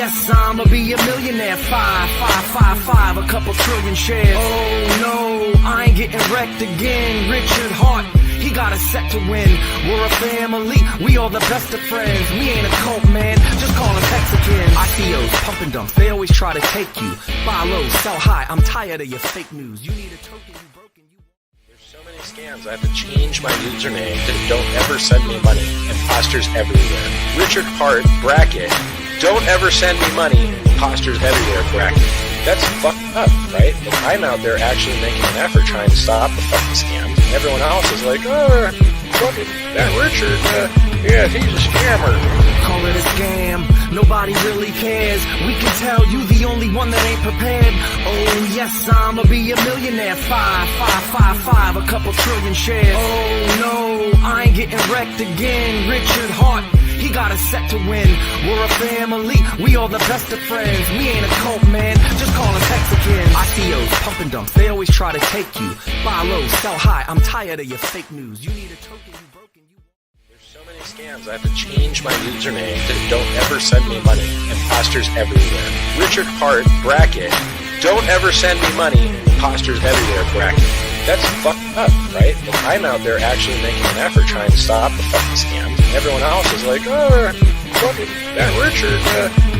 yes, I'ma be a millionaire. 5, a couple trillion shares. Oh no, I ain't getting wrecked again. Richard Hart, he got us set to win. We're a family, we all the best of friends. We ain't a cult, man, just call us Mexicans. ICOs, pump and dump, they always try to take you. Buy low, sell high, I'm tired of your fake news. You need a token, you broken, you... There's so many scams, I have to change my username to don't ever send me money. Imposters everywhere. Richard Hart, bracket, don't ever send me money. Imposters everywhere, bracket. That's fucked up, right? But I'm out there actually making an effort trying to stop the fucking scams. And everyone else is like, oh, fucking that Richard, yeah, he's a scammer. Call it a scam, nobody really cares. We can tell you the only one that ain't prepared. Oh yes, I'ma be a millionaire. 5, a couple trillion shares. Oh no, I ain't getting wrecked again. Richard Hart, he got us set to win. We're a family, we all the best of friends. We ain't a cult, man, just call us Mexicans. ICOs, pump and dump, they always try to take you. Buy low, sell high, I'm tired of your fake news. You need a token, you broken, you... There's so many scams, I have to change my username to don't ever send me money. Imposters everywhere. Richard Hart, bracket, don't ever send me money. Imposters everywhere, bracket. That's fucked up, right? But I'm out there actually making an effort trying to stop the fucking scams. And everyone else is like, oh, fucking that Richard,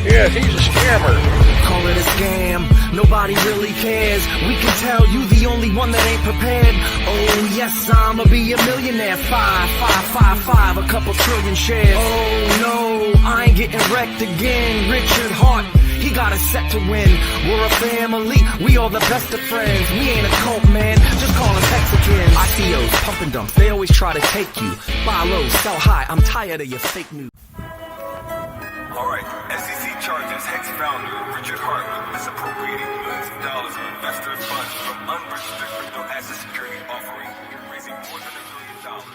yeah, he's a scammer. Call it a scam, nobody really cares. We can tell you the only one that ain't prepared. Oh yes, I'ma be a millionaire. 5, a couple trillion shares. Oh no, I ain't getting wrecked again. Richard Hart, he got us set to win. We're a family, we all the best of friends. We ain't a cult, man, just call us Mexicans. ICOs, pump and dump, they always try to take you. Buy low, sell high, I'm tired of your fake news. Alright, SEC charges Hex founder Richard Hart with misappropriating millions of dollars of investors' funds from unregistered crypto asset security offering, raising more than $1 billion.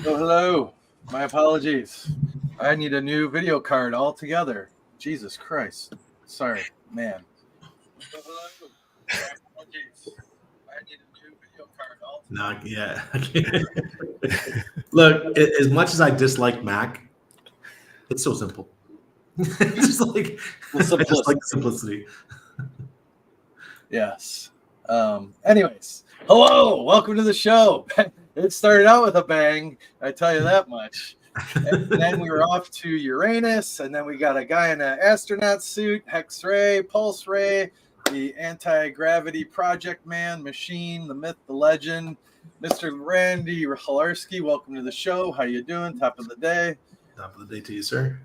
Oh, hello. My apologies. I need a new video card altogether. Jesus Christ. Sorry, man. Oh, hello. My apologies. I need a new video card altogether. Not yeah. Look, as much as I dislike Mac, it's so simple. It's just like I just like the simplicity. Yes. Anyways, hello. Welcome to the show. It started out with a bang. I tell you that much. And then we were off to Uranus, and then we got a guy in an astronaut suit, X-ray, PulseRay, the anti-gravity project man, machine, the myth, the legend, Mr. Randy HILARSKI. Welcome to the show. How you doing? Top of the day. Top of the day to you, sir.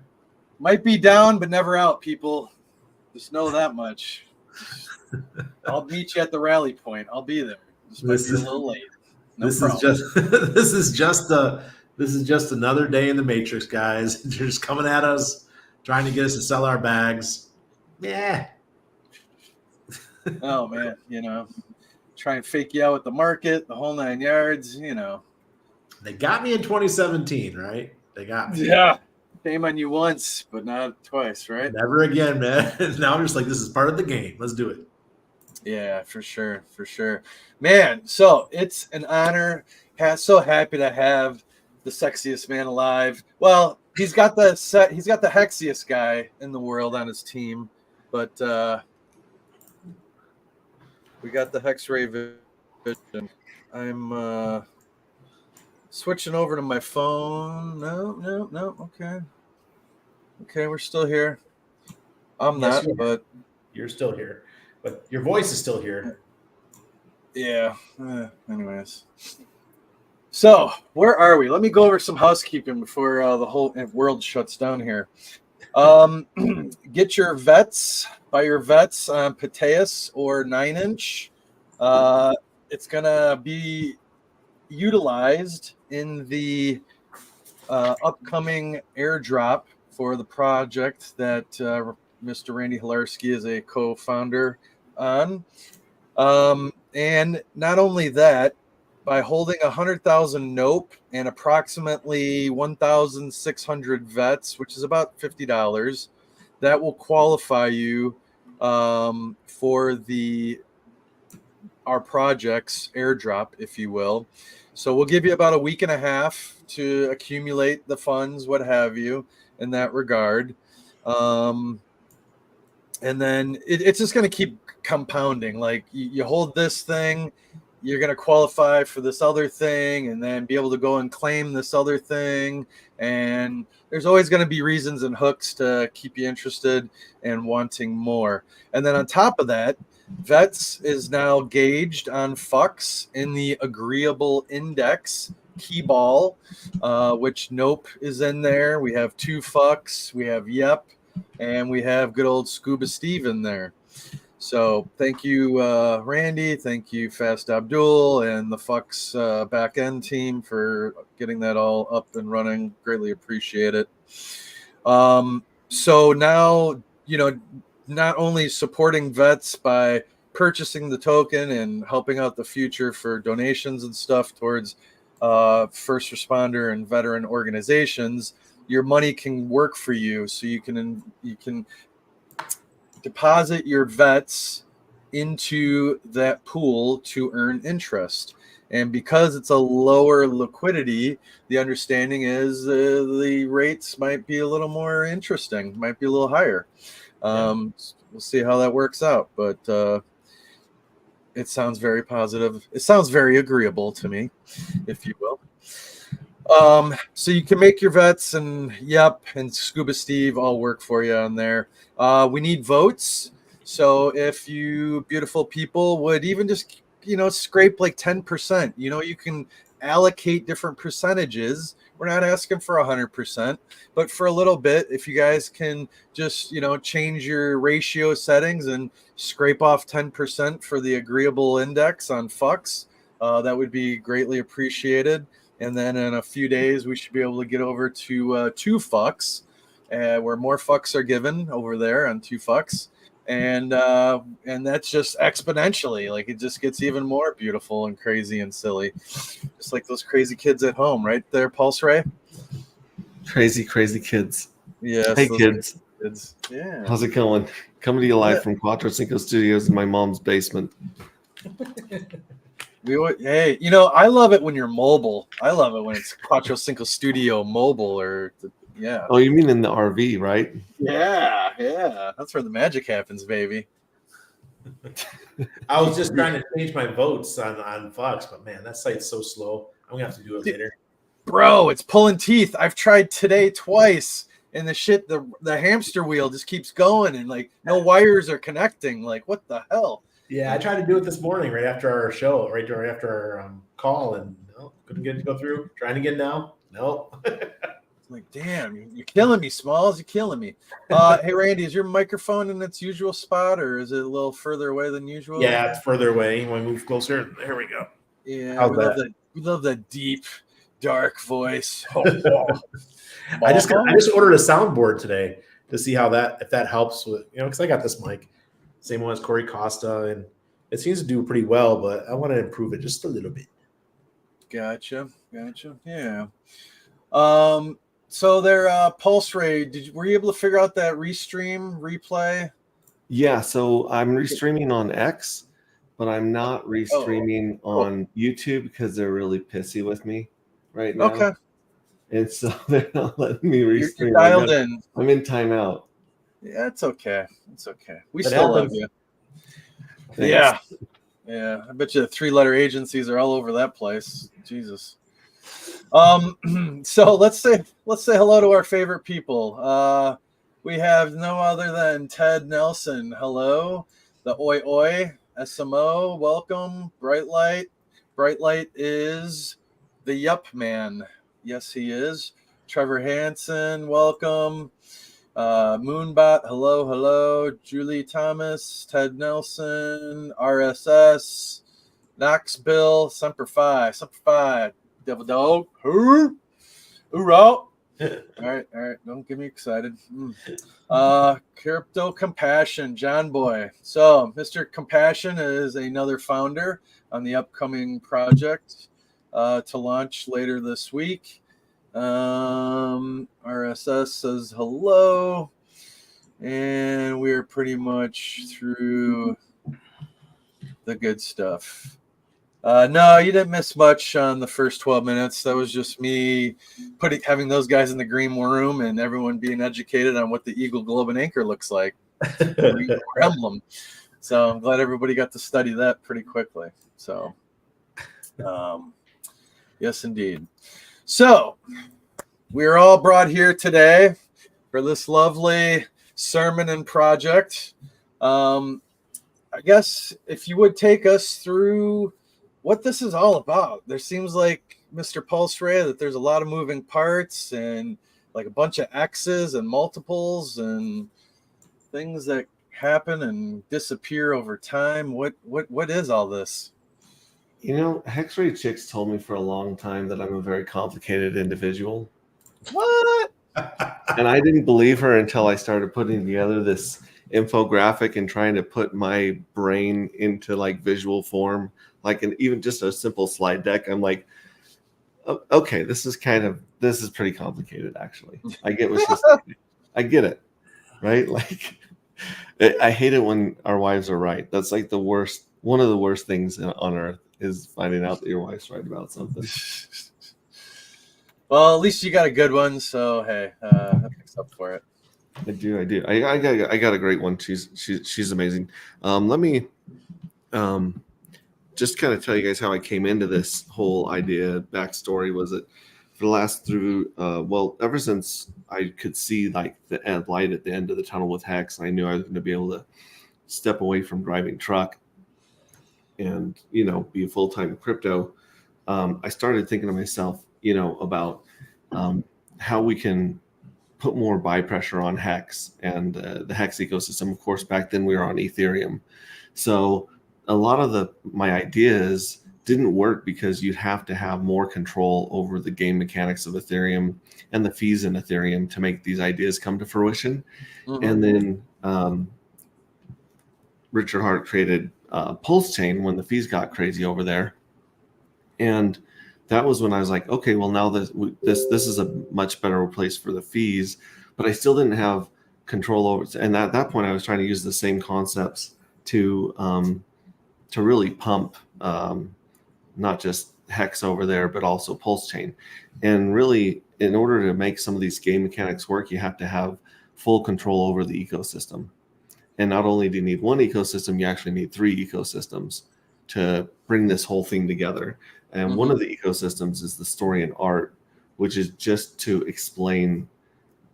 Might be down, but never out, people. Just know that much. I'll meet you at the rally point. I'll be there. Just might be a little late. This is just another day in the Matrix, guys. They're just coming at us, trying to get us to sell our bags. Yeah. Oh man, try and fake you out with the market, the whole 9 yards. They got me in 2017, right? They got me. Yeah. Shame on you once, but not twice, right? Never again, man. Now I'm just like, this is part of the game. Let's do it. Yeah, for sure. Man, so it's an honor. So happy to have the sexiest man alive. Well, he's got the hexiest guy in the world on his team, but we got the Hex-Ray vision. I'm switching over to my phone. No. Okay, we're still here. I'm Yes, not, but you're still here. But your voice is still here. yeah. Anyways. So, where are we? Let me go over some housekeeping before the whole world shuts down here. Get your VETS. Buy your VETS on Pateus or 9-inch. It's going to be utilized in the upcoming airdrop for the project that Mr. Randy HILARSKI is a co-founder on. And not only that, by holding 100,000 NOPE and approximately 1,600 VETS, which is about $50, that will qualify you for our project's airdrop, if you will. So we'll give you about a week and a half to accumulate the funds, what have you, in that regard. And then it's just going to keep compounding. Like you hold this thing, you're going to qualify for this other thing, and then be able to go and claim this other thing. And there's always going to be reasons and hooks to keep you interested and wanting more. And then on top of that, VETS is now gauged on FUX in the Agreeable Index, KeBal, which NOPE is in there. We have 2 FUX, we have YEP, and we have good old Scuba Steve in there. So thank you, Randy. Thank you, Fast Abdul, and the FUX back end team for getting that all up and running. Greatly appreciate it. So now, not only supporting VETS by purchasing the token and helping out the future for donations and stuff towards first responder and veteran organizations, your money can work for you. So you can deposit your VETS into that pool to earn interest. And because it's a lower liquidity, the understanding is the rates might be a little more interesting, might be a little higher. We'll see how that works out, but it sounds very positive. It sounds very agreeable to me, if you will. So you can make your VETS and YEP and Scuba Steve all work for you on there. We need votes. So if you beautiful people would even just, scrape like 10%, you can allocate different percentages. We're not asking for 100%, but for a little bit, if you guys can just, change your ratio settings and scrape off 10% for the Agreeable Index on FUX, that would be greatly appreciated. And then in a few days, we should be able to get over to 2 FUX, where more FUX are given over there on 2 FUX. and that's just exponentially. Like it just gets even more beautiful and crazy and silly, just like those crazy kids at home, right there, PulseRay. Crazy kids. Yes, Hey those kids, kids. Yeah. how's it going? Coming to you live Yeah. from Quattro Cinco Studios in my mom's basement. Hey, you know, I love it when you're mobile. I love it when it's Quattro Cinco Studio mobile, yeah. Oh, you mean in the RV, right? Yeah. That's where the magic happens, baby. I was just trying to change my votes on Fox, but man, that site's so slow. I'm gonna have to do it later. Bro, it's pulling teeth. I've tried today twice, and the hamster wheel just keeps going, and like no wires are connecting. Like, what the hell? Yeah, I tried to do it this morning right after our show, right after our call, and no, couldn't get it to go through. Trying again now. No. Like, damn, you're killing me, Smalls. You're killing me. Hey, Randy, is your microphone in its usual spot, or is it a little further away than usual? Yeah, it's further away. You want to move closer? There we go. Yeah, How's we love the deep, dark voice. I just ordered a soundboard today to see if that helps with, because I got this mic, same one as Corey Costa, and it seems to do pretty well, but I want to improve it just a little bit. Gotcha. Yeah. So their PulseRay, were you able to figure out that replay? Yeah, so I'm restreaming on X, but I'm not restreaming on YouTube because they're really pissy with me right now. Okay. And so they're not letting me restream. You're dialed in. I'm in timeout. Yeah, it's okay. We That still happens. love you. Thanks. Yeah. I bet you the 3-letter agencies are all over that place. Jesus. So let's say hello to our favorite people. We have no other than Ted Nelson. Hello. The Oi SMO. Welcome. Bright Light is the Yup Man. Yes, he is. Trevor Hansen. Welcome. Moonbot. Hello. Julie Thomas. Ted Nelson. RSS. Knoxville. Semper Fi. Devil Dog. Hoorah. All right. Don't get me excited. Crypto Compassion, John Boy. So, Mr. Compassion is another founder on the upcoming project to launch later this week. RSS says hello. And we're pretty much through the good stuff. No, you didn't miss much on the first 12 minutes. That was just me having those guys in the green room and everyone being educated on what the Eagle, Globe, and Anchor looks like. Or emblem. So I'm glad everybody got to study that pretty quickly. So, yes, indeed. So we are all brought here today for this lovely sermon and project. I guess if you would take us through what this is all about. There seems like, Mr. PulseRay, that there's a lot of moving parts and like a bunch of X's and multiples and things that happen and disappear over time. What is all this? Hexray Chicks told me for a long time that I'm a very complicated individual. What? And I didn't believe her until I started putting together this infographic and trying to put my brain into like visual form, even just a simple slide deck. I'm like, okay, this is pretty complicated, actually. I get what she's saying. I get it, right? Like, I hate it when our wives are right. That's like one of the worst things on earth is finding out that your wife's right about something. Well, at least you got a good one, so hey, that makes up for it. I do. I got a great one. She's amazing. Let me just kind of tell you guys how I came into this whole idea. Backstory was that for the last ever since I could see like the light at the end of the tunnel with Hex, I knew I was going to be able to step away from driving truck and be a full-time crypto. I started thinking to myself, about how we can put more buy pressure on Hex and the Hex ecosystem. Of course, back then we were on Ethereum. So a lot of my ideas didn't work because you'd have to have more control over the game mechanics of Ethereum and the fees in Ethereum to make these ideas come to fruition. Mm-hmm. And then Richard Hart created Pulse Chain when the fees got crazy over there. And that was when I was like, okay, well, now this is a much better place for the fees, but I still didn't have control over it. And at that point, I was trying to use the same concepts to really pump not just Hex over there, but also Pulse Chain. And really, in order to make some of these game mechanics work, you have to have full control over the ecosystem. And not only do you need one ecosystem, you actually need 3 ecosystems to bring this whole thing together. And one of the ecosystems is the story and art, which is just to explain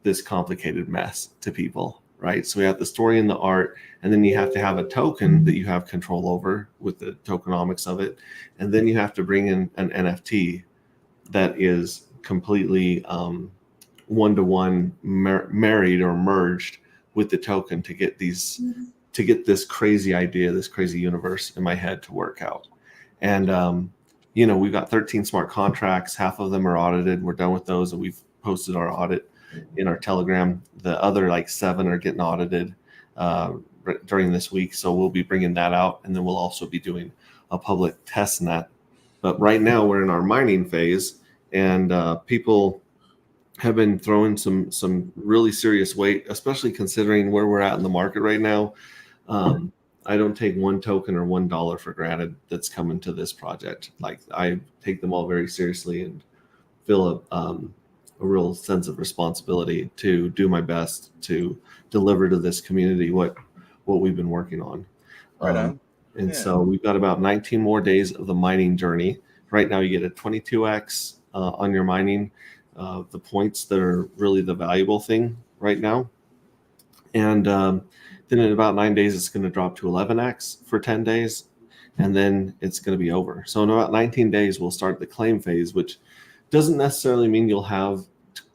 this complicated mess to people, right? So we have the story and the art, and then you have to have a token that you have control over with the tokenomics of it. And then you have to bring in an NFT that is completely one-to-one married or merged with the token to get these to get this crazy idea, this crazy universe in my head to work out. And we've got 13 smart contracts. Half of them are audited. We're done with those, and we've posted our audit in our Telegram. The other 7 are getting audited during this week, so we'll be bringing that out, and then we'll also be doing a public test net. But right now we're in our mining phase, and people have been throwing some really serious weight, especially considering where we're at in the market right now. I don't take one token or $1 for granted that's coming to this project. I take them all very seriously and feel a real sense of responsibility to do my best to deliver to this community what we've been working on. Right on. And so we've got about 19 more days of the mining journey. Right now you get a 22x on your mining, the points that are really the valuable thing right now. And then in about 9 days, it's going to drop to 11x for 10 days, and then it's going to be over. So in about 19 days, we'll start the claim phase, which doesn't necessarily mean you'll have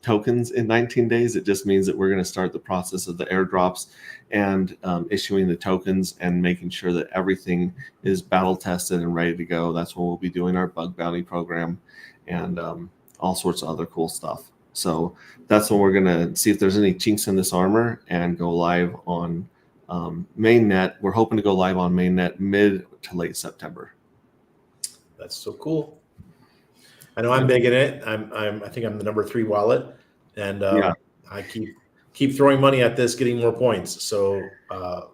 tokens in 19 days. It just means that we're going to start the process of the airdrops and issuing the tokens and making sure that everything is battle tested and ready to go. That's when we'll be doing our bug bounty program and all sorts of other cool stuff. So that's when we're going to see if there's any chinks in this armor and go live on mainnet. We're hoping to go live on mainnet mid to late September. That's so cool. I know I'm big in it. I think I'm the number 3 wallet, and I keep throwing money at this, getting more points. So I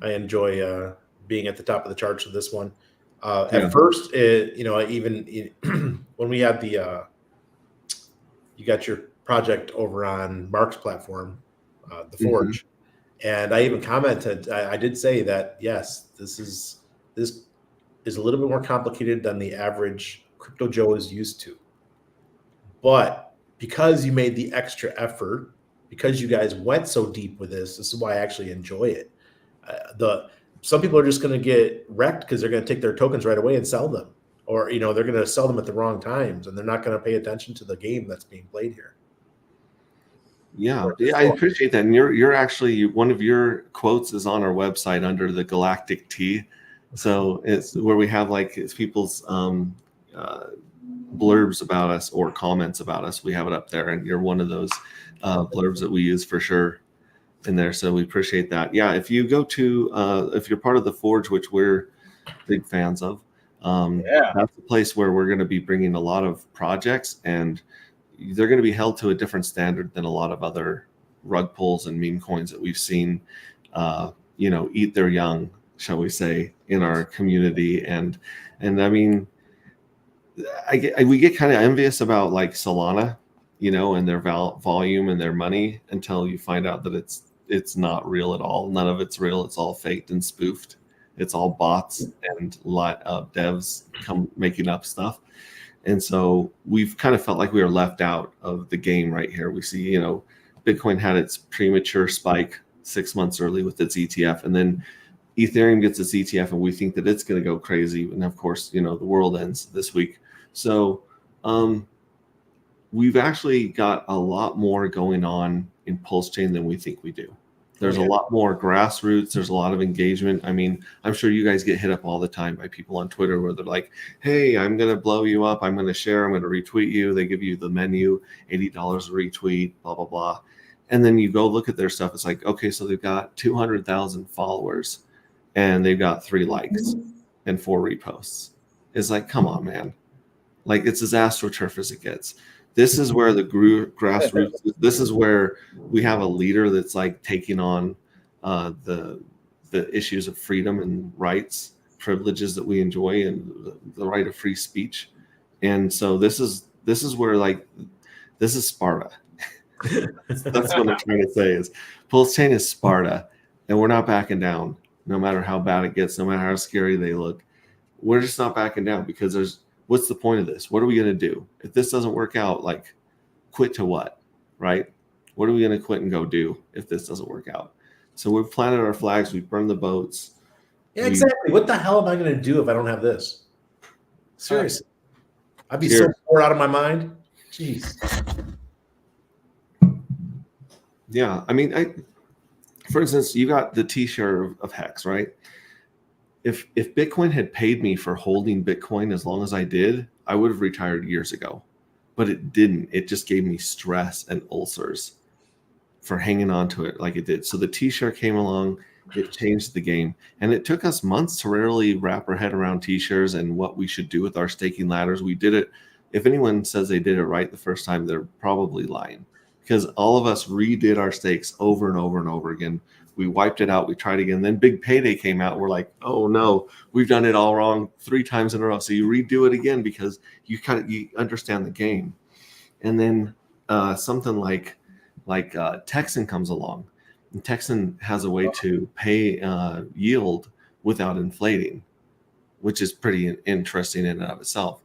enjoy being at the top of the charts with this one. At first, even when we had you got your project over on Mark's platform, the Forge, and I even commented. I did say that yes, this is a little bit more complicated than the average Crypto Joe is used to. But because you made the extra effort, because you guys went so deep with this is why I actually enjoy it. Some people are just going to get wrecked because they're going to take their tokens right away and sell them, or they're going to sell them at the wrong times, and they're not going to pay attention to the game that's being played here. Yeah, I appreciate that. And you're actually, one of your quotes is on our website under the Galactic T. So it's where we have it's people's blurbs about us or comments about us. We have it up there, and you're one of those blurbs that we use for sure in there. So we appreciate that. Yeah, if you go to if you're part of the Forge, which we're big fans of, that's the place where we're going to be bringing a lot of projects, and they're going to be held to a different standard than a lot of other rug pulls and meme coins that we've seen eat their young, shall we say, in our community. And I mean, we get kind of envious about Solana, and their volume and their money, until you find out that it's not real at all. None of it's real. It's all faked and spoofed. It's all bots and devs making up stuff. And so we've kind of felt like we were left out of the game right here. We see, Bitcoin had its premature spike 6 months early with its ETF, and then Ethereum gets its ETF, and we think that it's going to go crazy. And of course, the world ends this week. So we've actually got a lot more going on in Pulse Chain than we think we do. There's a lot more grassroots. There's a lot of engagement. I mean, I'm sure you guys get hit up all the time by people on Twitter where they're like, hey, I'm going to blow you up. I'm going to share. I'm going to retweet you. They give you the menu, $80 a retweet, blah, blah, blah. And then you go look at their stuff. It's like, okay, so they've got 200,000 followers and they've got 3 likes and 4 reposts. It's like, come on, man. Like, it's as astroturf as it gets. This is where the grassroots, this is where we have a leader that's like taking on the issues of freedom and rights, privileges that we enjoy, and the right of free speech. And so this is where, like, this is Sparta. That's what I'm trying to say is Pulse Chain is Sparta, and we're not backing down no matter how bad it gets, no matter how scary they look. We're just not backing down because what's the point of this? What are we going to do? If this doesn't work out, like, quit to what, right? What are we going to quit and go do if this doesn't work out? So we've planted our flags. We've burned the boats. Yeah, exactly. What the hell am I going to do if I don't have this? Seriously. I'd be so bored out of my mind. Jeez. Yeah. I mean, for instance, you got the T-shirt of Hex, right? If Bitcoin had paid me for holding Bitcoin as long as I did, I would have retired years ago. But it didn't. It just gave me stress and ulcers for hanging on to it like it did. So the T-shirt came along, it changed the game. And it took us months to really wrap our head around T-shirts and what we should do with our staking ladders. We did it. If anyone says they did it right the first time, they're probably lying, because all of us redid our stakes over and over and over again. We wiped it out. We tried again. Then Big Payday came out. We're like, oh no, we've done it all wrong 3 times in a row. So you redo it again because you understand the game. And then something like Texan comes along, and Texan has a way to pay yield without inflating, which is pretty interesting in and of itself.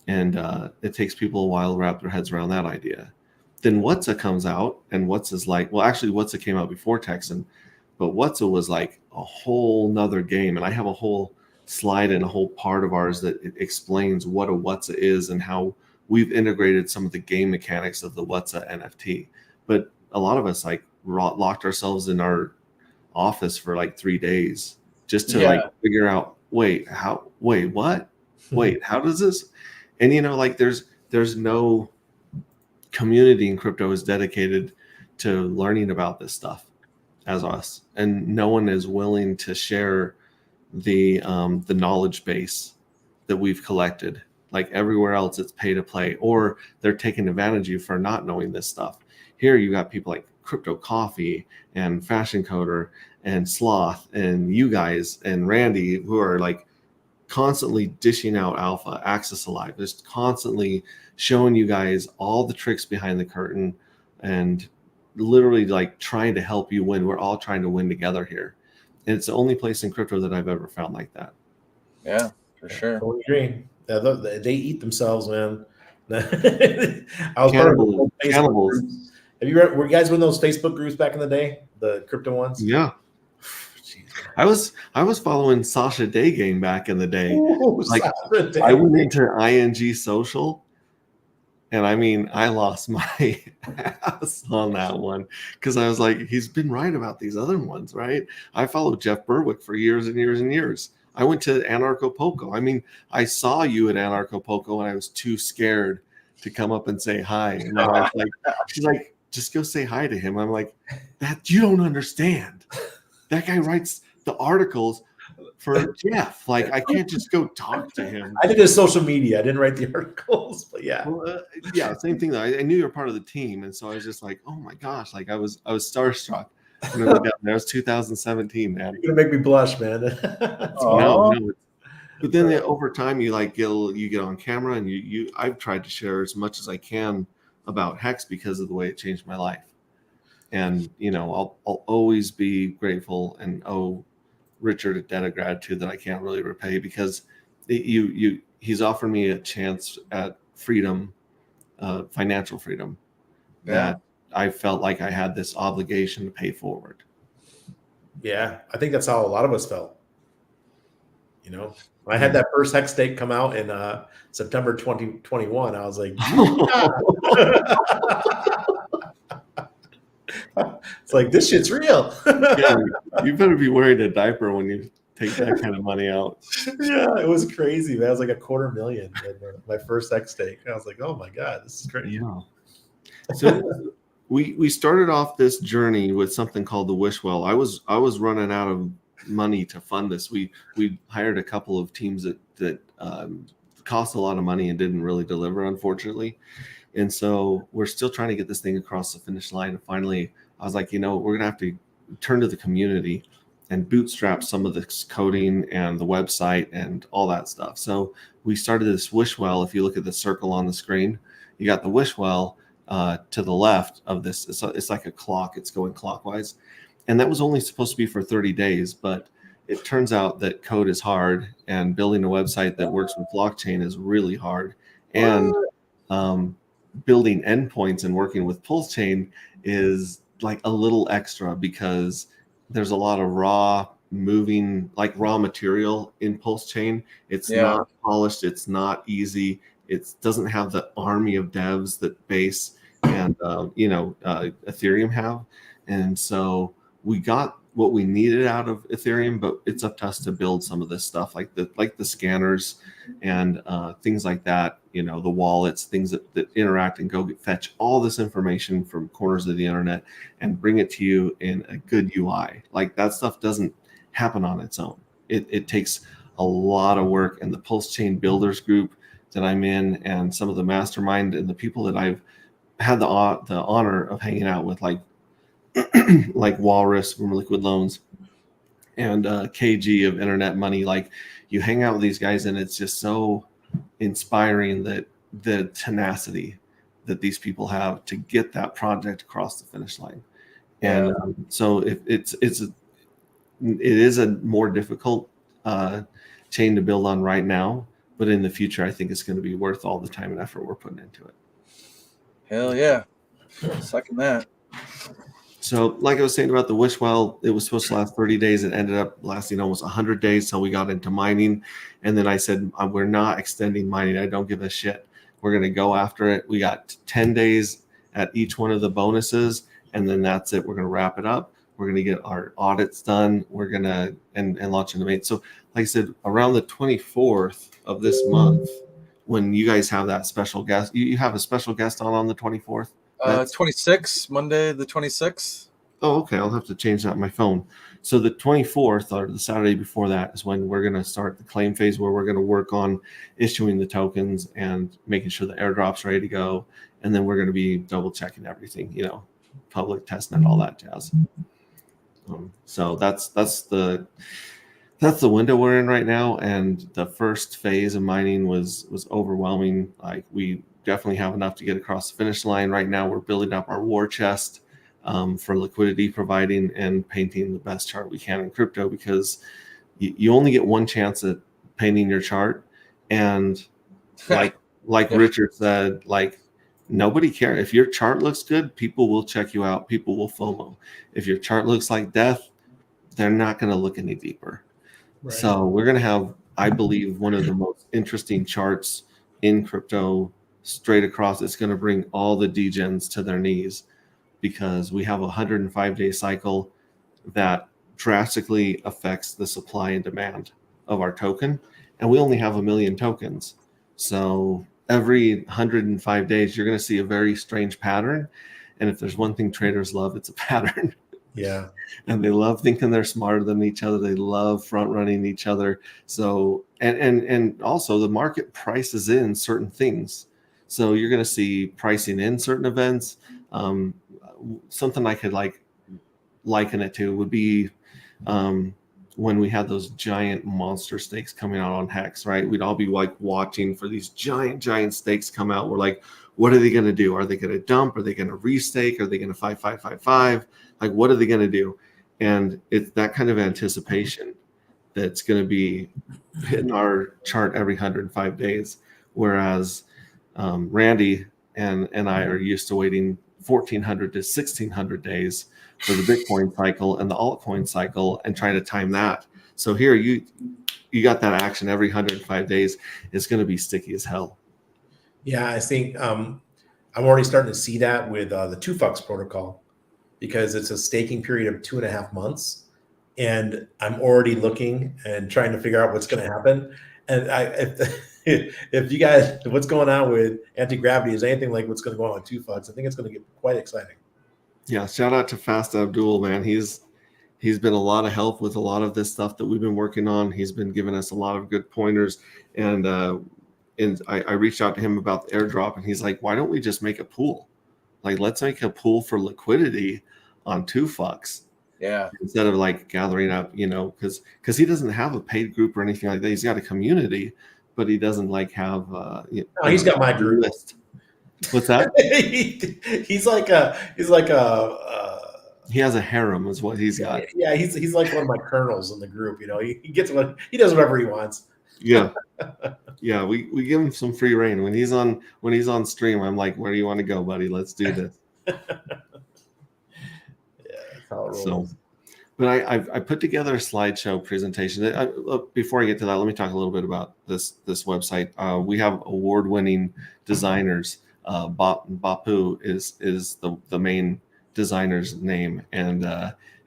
And it takes people a while to wrap their heads around that idea. Then WETS comes out, and WETS is like, well, actually WETS came out before Texan, but WETS was like a whole nother game. And I have a whole slide and a whole part of ours that it explains what a WETS is and how we've integrated some of the game mechanics of the WETS NFT. But a lot of us like locked ourselves in our office for like 3 days just to like figure out, wait, what? Wait, how does this? And like there's no community in crypto is dedicated to learning about this stuff as us, and no one is willing to share the knowledge base that we've collected. Like everywhere else, it's pay to play, or they're taking advantage of you for not knowing this stuff. Here you got people like Crypto Coffee and Fashion Coder and Sloth and you guys and Randy, who are like constantly dishing out alpha, Access Alive, just constantly showing you guys all the tricks behind the curtain and literally like trying to help you win. We're all trying to win together here. And it's the only place in crypto that I've ever found like that. Yeah, for sure. Totally agree. They eat themselves, man. I was part of the Facebook groups. Were you guys in those Facebook groups back in the day? The crypto ones? Yeah. I was following Sasha Day game back in the day. Ooh, like I went into ING Social, and I mean I lost my ass on that one because I was like, he's been right about these other ones, right? I followed Jeff Berwick for years and years and years. I went to Anarcho Poco. I mean, I saw you at Anarcho Poco, and I was too scared to come up and say hi. And my wife's like, she's like, just go say hi to him. I'm like, that you don't understand. That guy writes the articles for Jeff. Like, I can't just go talk to him. I did his social media. I didn't write the articles, but yeah. Well, yeah, same thing though. I knew you were part of the team, and so I was just like, oh my gosh, like I was starstruck. When I went down there. It was 2017, man. You're gonna make me blush, man. No. But then over time, you get on camera, and I've tried to share as much as I can about Hex because of the way it changed my life. And I'll always be grateful and owe Richard a debt of gratitude that I can't really repay, because he's offered me a chance at freedom, financial freedom, that I felt like I had this obligation to pay forward. Yeah, I think that's how a lot of us felt. When I had that first Hex stake come out in September 2021, I was like, it's like, this shit's real. Yeah, you better be wearing a diaper when you take that kind of money out. Yeah, it was crazy, man. It was like $250,000 in my first Hex stake. I was like, oh my God, this is crazy. Yeah. So we started off this journey with something called the wish well. I was running out of money to fund this. We hired a couple of teams that cost a lot of money and didn't really deliver, unfortunately. And so we're still trying to get this thing across the finish line. And finally, I was like, we're gonna have to turn to the community and bootstrap some of this coding and the website and all that stuff. So we started this wish well. If you look at the circle on the screen, you got the wish well to the left of this. It's like a clock. It's going clockwise. And that was only supposed to be for 30 days, but it turns out that code is hard and building a website that works with blockchain is really hard. And building endpoints and working with PulseChain is like a little extra because there's a lot of raw material in PulseChain. It's not polished. It's not easy. It doesn't have the army of devs that Base and Ethereum have. And so we got what we needed out of Ethereum, but it's up to us to build some of this stuff like the scanners and things like that, the wallets, things that interact and go fetch all this information from corners of the internet and bring it to you in a good UI. Like that stuff doesn't happen on its own. It takes a lot of work, and the PulseChain builders group that I'm in and some of the mastermind and the people that I've had the honor of hanging out with, like Walrus from Liquid Loans and KG of Internet Money. Like you hang out with these guys and it's just so inspiring that the tenacity that these people have to get that project across the finish line. And so it is a more difficult chain to build on right now, but in the future, I think it's going to be worth all the time and effort we're putting into it. Hell yeah. Second that. So like I was saying about the wish well, it was supposed to last 30 days. It ended up lasting almost 100 days. So we got into mining. And then I said, we're not extending mining. I don't give a shit. We're going to go after it. We got 10 days at each one of the bonuses. And then that's it. We're going to wrap it up. We're going to get our audits done. We're going to and launch into main. So like I said, around the 24th of this month, when you guys have that special guest, you have a special guest on the 24th? 26, Monday the 26th. Oh, okay. I'll have to change that on my phone. So the 24th or the Saturday before that is when we're going to start the claim phase, where we're going to work on issuing the tokens and making sure the airdrop's ready to go. And then we're going to be double checking everything, public testnet, all that jazz. So that's the window we're in right now. And the first phase of mining was overwhelming. Like we definitely have enough to get across the finish line. Right now, we're building up our war chest for liquidity providing and painting the best chart we can in crypto, because you only get one chance at painting your chart. And like Richard said, like nobody cares. If your chart looks good, people will check you out. People will FOMO. If your chart looks like death, they're not going to look any deeper. Right. So we're going to have, I believe, one of the most interesting charts in crypto straight across. It's going to bring all the degens to their knees, because we have a 105-day cycle that drastically affects the supply and demand of our token. And we only have 1 million tokens. So every 105 days, you're going to see a very strange pattern. And if there's one thing traders love, it's a pattern. Yeah. And they love thinking they're smarter than each other. They love front running each other. So, and also the market prices in certain things. So you're going to see pricing in certain events. Something I could liken it to would be when we had those giant monster stakes coming out on Hex, right? We'd all be like watching for these giant stakes come out. We're like, what are they going to do? Are they going to dump? Are they going to restake? Are they going to 5-5-5-5? Like, what are they going to do? And it's that kind of anticipation that's going to be hitting our chart every 105 days. Whereas Randy and I are used to waiting 1,400 to 1,600 days for the Bitcoin cycle and the altcoin cycle and trying to time that. So here you got that action every 105 days. It's going to be sticky as hell. Yeah, I think I'm already starting to see that with the 2FUX protocol, because it's a staking period of 2.5 months. And I'm already looking and trying to figure out what's going to happen. And if you guys, what's going on with Antigravity is anything like what's going to go on with 2FUX, I think it's going to get quite exciting. Yeah, shout out to Fast Abdul, man. He's been a lot of help with a lot of this stuff that we've been working on. He's been giving us a lot of good pointers, and I reached out to him about the airdrop, and he's like, "Why don't we just make a pool? Like, let's make a pool for liquidity on 2FUCks." Yeah. Instead of like gathering up, because he doesn't have a paid group or anything like that. He's got a community, but he doesn't like have. No, he's got my group list. What's that? He's like a. He has a harem, is what he's got. Yeah, he's like one of my colonels in the group. He gets he does whatever he wants. Yeah, yeah. We give him some free reign when he's on stream. I'm like, where do you want to go, buddy? Let's do this. So, but I put together a slideshow presentation. Before I get to that, let me talk a little bit about this website. We have award-winning designers. Bapu is the main designer's name, and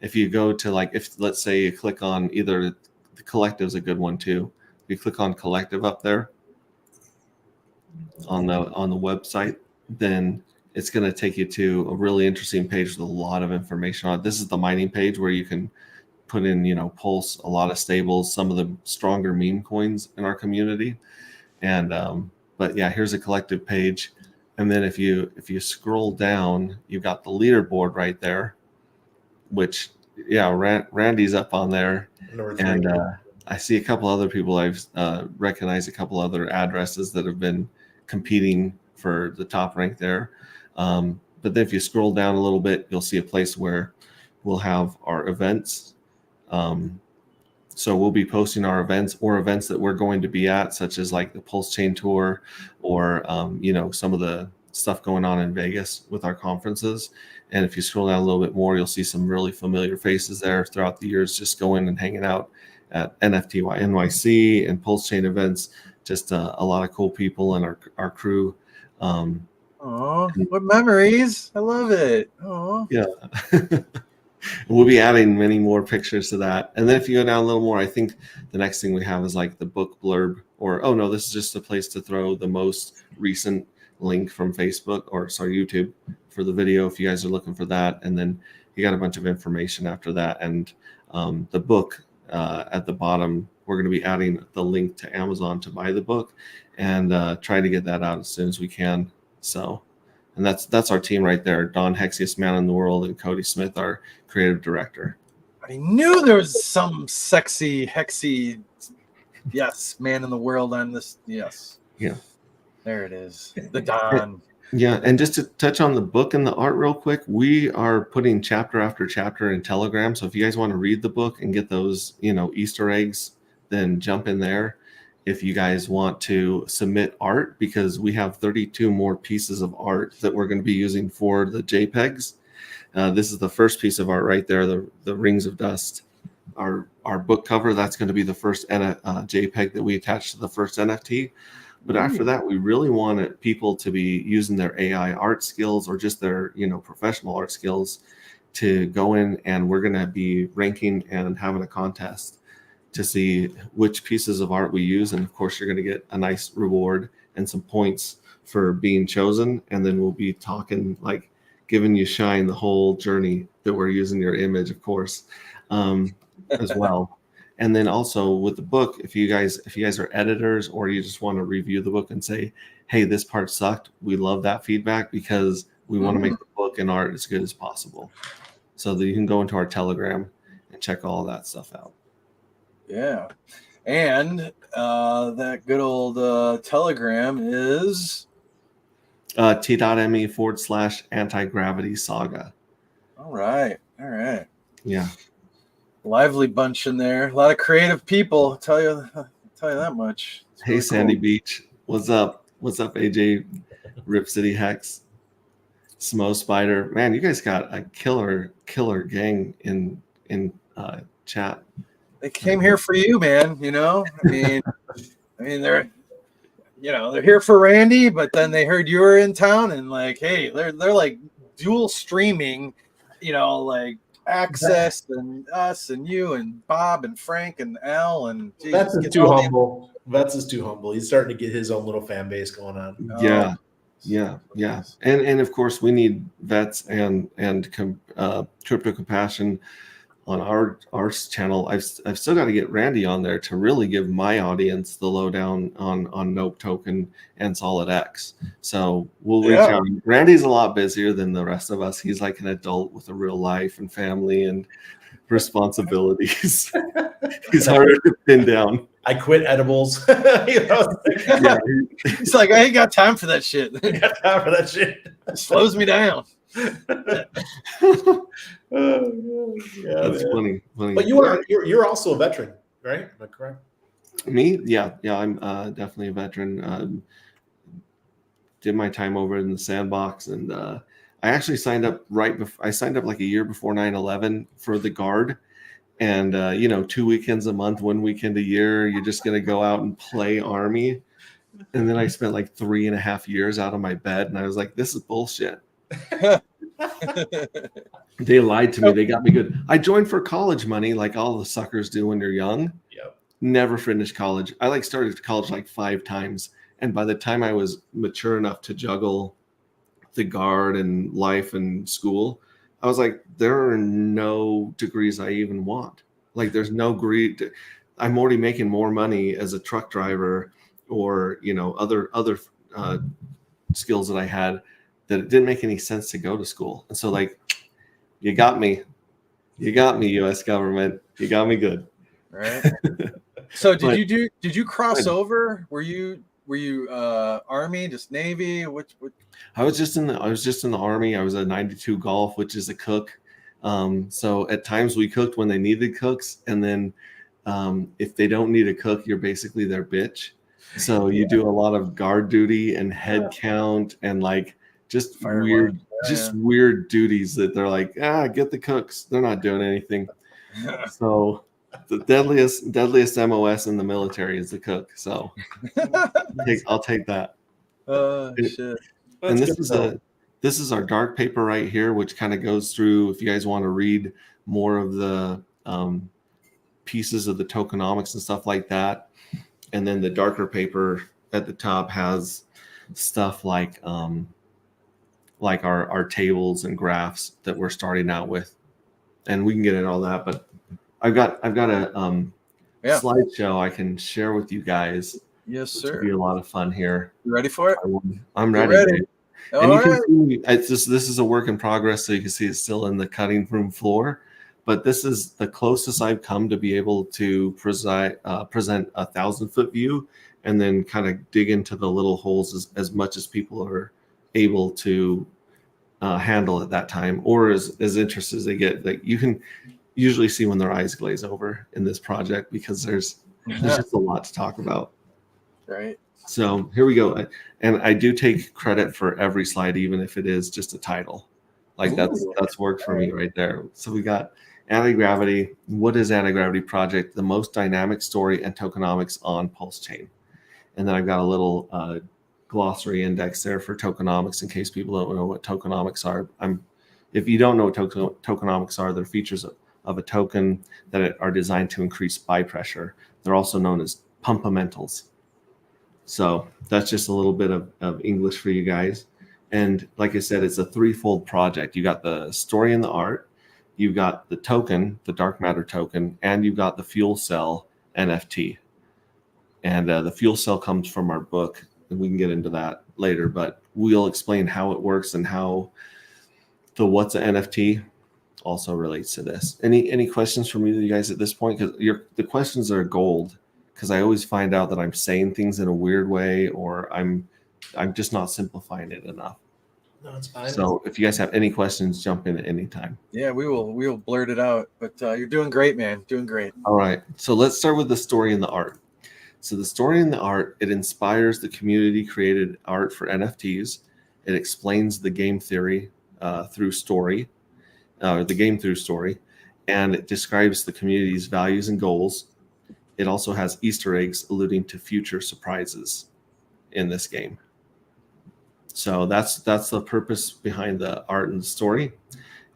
if you go to let's say you click on either the collective is a good one too. If you click on collective up there on the website, then it's going to take you to a really interesting page with a lot of information on it. This is the mining page where you can put in, Pulse, a lot of stables, some of the stronger meme coins in our community. And, but yeah, here's a collective page. And then if you scroll down, you've got the leaderboard right there, which, yeah, Randy's up on there. And I see a couple other people. I've recognized a couple other addresses that have been competing for the top rank there. But then if you scroll down a little bit, you'll see a place where we'll have our events. So we'll be posting our events or events that we're going to be at, such as like the Pulse Chain Tour or, some of the stuff going on in Vegas with our conferences. And if you scroll down a little bit more, you'll see some really familiar faces there throughout the years, just going and hanging out at NYC and Pulse Chain events. Just a lot of cool people and our crew. Oh, what memories! I love it. Oh, yeah. We'll be adding many more pictures to that. And then if you go down a little more, I think the next thing we have is like the book blurb, or oh no, this is just a place to throw the most recent link from Facebook or YouTube for the video if you guys are looking for that. And then you got a bunch of information after that. And the book at the bottom, we're going to be adding the link to Amazon to buy the book and try to get that out as soon as we can. So, and that's our team right there. Don Hexiest Man in the World and Cody Smith, our creative director. I knew there was some sexy Hexy, yes, man in the world on this. Yes. Yeah. There it is. The Don. Yeah. And just to touch on the book and the art real quick, we are putting chapter after chapter in Telegram. So if you guys want to read the book and get those, Easter eggs, then jump in there. If you guys want to submit art, because we have 32 more pieces of art that we're going to be using for the JPEGs. This is the first piece of art right there, the Rings of Dust. Our book cover, that's going to be the first JPEG that we attach to the first NFT. But after that, we really wanted people to be using their AI art skills or just their, professional art skills to go in, and we're going to be ranking and having a contest to see which pieces of art we use. And of course, you're going to get a nice reward and some points for being chosen. And then we'll be talking, like giving you shine the whole journey that we're using your image, of course, as well. And then also with the book, if you guys are editors or you just want to review the book and say, hey, this part sucked, we love that feedback because we want to make the book and art as good as possible. So that you can go into our Telegram and check all that stuff out. Yeah. And that good old Telegram is t.me/Antigravity Saga. All right. Yeah. Lively bunch in there. A lot of creative people. I'll tell you that much. It's hey, really Sandy cool. Beach. What's up? What's up, AJ? Rip City Hex. Smo Spider. Man, you guys got a killer gang in chat. They came here for you, man. I mean, they're here for Randy, but then they heard you were in town, and like, hey, they're like dual streaming, like Access and us and you and Bob and Frank and Al and geez, Vets is too humble. Vets is too humble. He's starting to get his own little fan base going on. Yeah. Yeah, and of course we need vets and crypto compassion on our channel. I've still got to get Randy on there to really give my audience the lowdown on Nope Token and Solid X. So we'll reach out. Randy's a lot busier than the rest of us. He's like an adult with a real life and family and responsibilities. He's harder to pin down. I quit edibles. Yeah. He's like, I ain't got time for that shit. I got time for that shit. It slows me down. That's funny. But you're also a veteran, right? Am I correct? Me? Yeah. I'm definitely a veteran. Did my time over in the sandbox, and I actually signed up I signed up like a year before 9/11 for the Guard. And 2 weekends a month, 1 weekend a year, you're just gonna go out and play Army. And then I spent like 3.5 years out of my bed, and I was like, this is bullshit. They lied to me. They got me good. I joined for college money, like all the suckers do when they're young. Yep. Never finished college. I started college like 5 times, and by the time I was mature enough to juggle the Guard and life and school, I was like, there are no degrees I even want. Like, there's no greed. I'm already making more money as a truck driver or, other skills that I had, that it didn't make any sense to go to school. And so, like, you got me, U.S. government. You got me good. Right. So did you cross over? Were you Army, just Navy? What? I was just in the Army. I was a 92 Golf, which is a cook. So at times we cooked when they needed cooks, and then if they don't need a cook, you're basically their bitch. So you do a lot of guard duty and head count and like just weird duties that they're like, get the cooks. They're not doing anything. So the deadliest MOS in the military is the cook. So I'll take that. Shit. And this is our dark paper right here, which kind of goes through, if you guys want to read more of the pieces of the tokenomics and stuff like that. And then the darker paper at the top has stuff like our tables and graphs that we're starting out with, and we can get into all that. But I've got a slideshow I can share with you guys. Yes, sir. It'll be a lot of fun here. You ready for it? I'm ready. And you can see this is a work in progress, so you can see it's still in the cutting room floor. But this is the closest I've come to be able to present a 1,000-foot view, and then kind of dig into the little holes as much as people are able to handle at that time, or as interested as they get. Like, you can usually see when their eyes glaze over in this project, because there's just a lot to talk about. Right. So here we go. And I do take credit for every slide, even if it is just a title. Like, that's work for me right there. So we got Antigravity. What is Antigravity Project? The most dynamic story and tokenomics on Pulse Chain. And then I've got a little glossary index there for tokenomics, in case people don't know what tokenomics are. If you don't know what tokenomics are, they're features of a token that are designed to increase buy pressure. They're also known as pumpamentals. So that's just a little bit of English for you guys. And like I said, it's a threefold project. You got the story and the art, you've got the token, the dark matter token, and you've got the fuel cell NFT. And the fuel cell comes from our book, and we can get into that later, but we'll explain how it works and how the what's an NFT also relates to this. Any questions from you guys at this point? Because the questions are gold, because I always find out that I'm saying things in a weird way, or I'm just not simplifying it enough. No, it's fine. So if you guys have any questions, jump in at any time. Yeah, we will blurt it out. But you're doing great, man. Doing great. All right. So let's start with the story and the art. So the story and the art, it inspires the community-created art for NFTs. It explains the game theory through story, the game through story, and it describes the community's values and goals. It also has Easter eggs alluding to future surprises in this game. So that's the purpose behind the art and the story.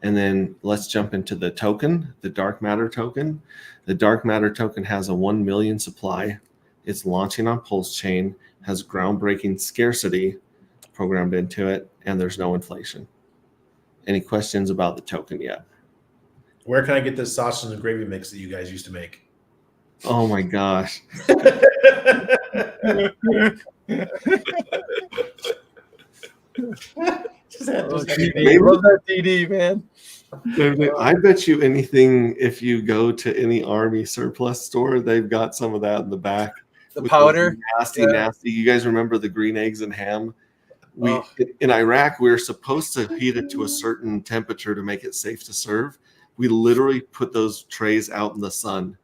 And then let's jump into the token, the dark matter token. The dark matter token has a 1 million supply. It's launching on Pulse Chain, has groundbreaking scarcity, programmed into it, and there's no inflation. Any questions about the token yet? Where can I get this sausage and gravy mix that you guys used to make? Oh my gosh. DD. Love that DD, man. I bet you anything, if you go to any Army surplus store, they've got some of that in the back. The powder. Nasty. You guys remember the green eggs and ham? In Iraq, we were supposed to heat it to a certain temperature to make it safe to serve. We literally put those trays out in the sun,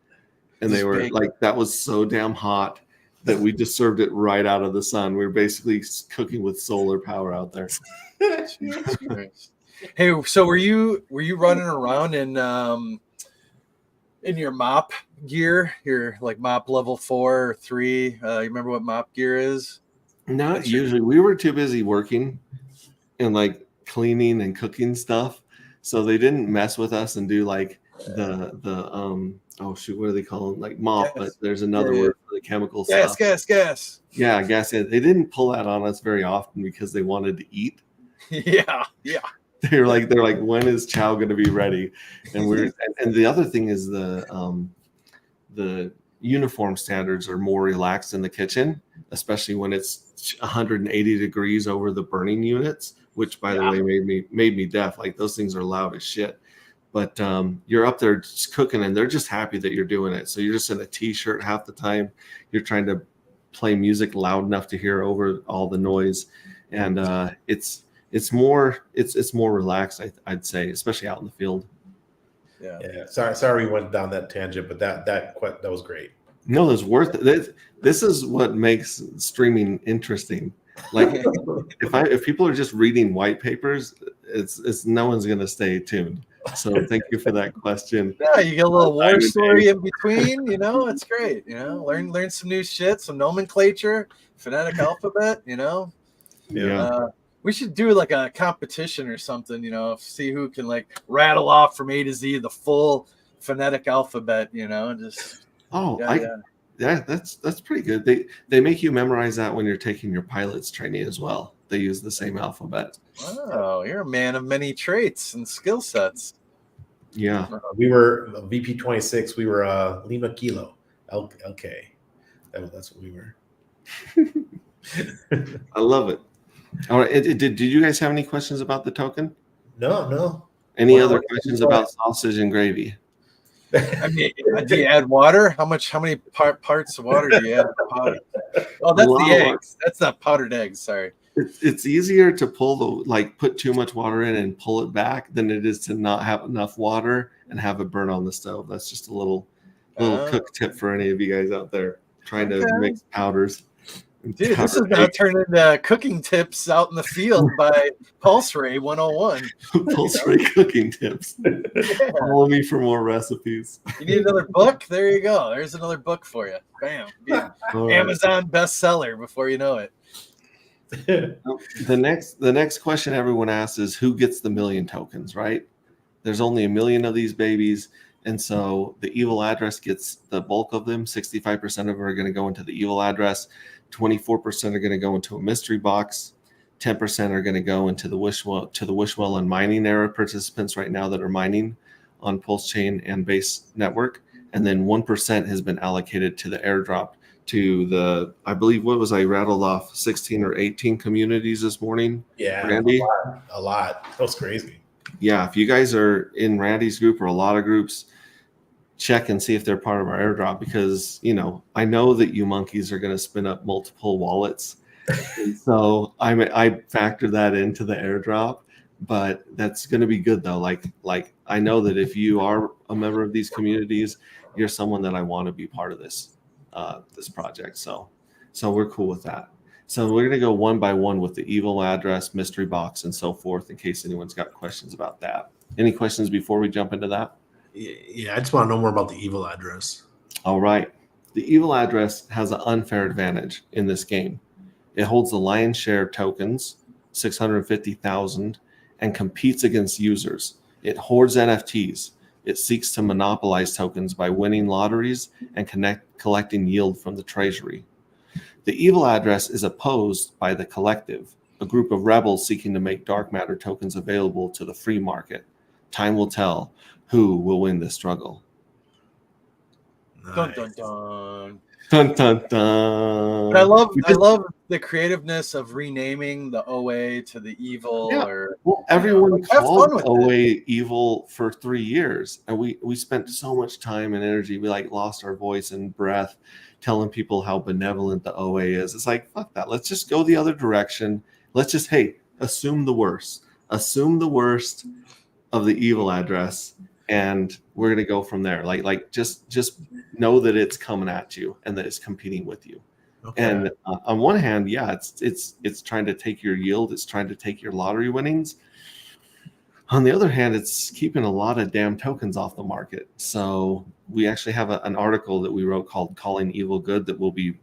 and they were like, that was so damn hot that we just served it right out of the sun. We were basically cooking with solar power out there. Jesus Christ. Hey, so were you running around in your mop gear, your like mop level 4 or 3? You remember what mop gear is? Not usually. We were too busy working and like cleaning and cooking stuff, so they didn't mess with us and do like the oh shoot, what do they call them? Like mop, but there's another word for the chemical stuff. Gas. Yeah, gas. They didn't pull that on us very often because they wanted to eat. Yeah. They're like, when is chow going to be ready? And and the other thing is the uniform standards are more relaxed in the kitchen, especially when it's 180 degrees over the burning units, which by the way made me deaf. Like those things are loud as shit. But you're up there just cooking, and they're just happy that you're doing it. So you're just in a t-shirt half the time. You're trying to play music loud enough to hear over all the noise, and it's more relaxed, I'd say, especially out in the field. Yeah. Sorry we went down that tangent, but that was great. No, it's worth it. This is what makes streaming interesting. Like if people are just reading white papers, it's no one's gonna stay tuned. So thank you for that question. Yeah, you get a little war story in between. It's great. Learn some new shit, some nomenclature, phonetic alphabet. Yeah. We should do like a competition or something, see who can like rattle off from A to Z the full phonetic alphabet, just. That's pretty good. They make you memorize that when you're taking your pilot's training as well. They use the same alphabet. Oh, you're a man of many traits and skill sets. Yeah. We were VP 26. We were Lima Kilo. Okay. That's what we were. I love it. All right. Did you guys have any questions about the token? No. Any other questions about sausage and gravy? I mean, do you add water? How many parts of water do you add to the powder? Oh, that's the eggs. That's not powdered eggs. Sorry. It's easier to put too much water in and pull it back than it is to not have enough water and have it burn on the stove. That's just a little cook tip for any of you guys out there trying to mix powders. Dude, this is now turning into cooking tips out in the field by PulseRay 101. PulseRay cooking tips. Yeah. Follow me for more recipes. You need another book? There you go. There's another book for you. Bam. Amazon bestseller before you know it. The next question everyone asks is who gets the 1 million tokens, right? There's only 1 million of these babies. And so the evil address gets the bulk of them. 65% of them are going to go into the evil address. 24% are going to go into a mystery box. 10% are going to go into the Wishwell and mining era participants right now that are mining on Pulse Chain and Base Network. And then 1% has been allocated to the airdrop to the, I believe, I rattled off 16 or 18 communities this morning. Yeah, Randy? A lot. That was crazy. Yeah, if you guys are in Randy's group or a lot of groups, check and see if they're part of our airdrop, because I know that you monkeys are going to spin up multiple wallets, and so I factor that into the airdrop. But that's going to be good though. Like I know that if you are a member of these communities, you're someone that I want to be part of this project. So we're cool with that. So we're going to go one by one with the evil address, mystery box, and so forth, in case anyone's got questions about that. Any questions before we jump into that? Yeah, I just want to know more about the evil address. All right. The evil address has an unfair advantage in this game. It holds the lion's share of tokens, 650,000, and competes against users. It hoards NFTs. It seeks to monopolize tokens by winning lotteries and collecting yield from the treasury. The evil address is opposed by the collective, a group of rebels seeking to make dark matter tokens available to the free market. Time will tell who will win this struggle. Dun dun dun. Dun dun dun. But I love the creativeness of renaming the OA to the evil. Yeah. Or well, everyone like, have called fun with OA evil for 3 years, and we spent so much time and energy. We like lost our voice and breath telling people how benevolent the OA is. It's like, fuck that. Let's just go the other direction. Let's just, hey, assume the worst. Assume the worst of the evil address, and we're gonna go from there. Like just know that it's coming at you and that it's competing with you. Okay. And on one hand, yeah, it's trying to take your yield. It's trying to take your lottery winnings. On the other hand, it's keeping a lot of damn tokens off the market. So we actually have an article that we wrote called "Calling Evil Good" that we'll be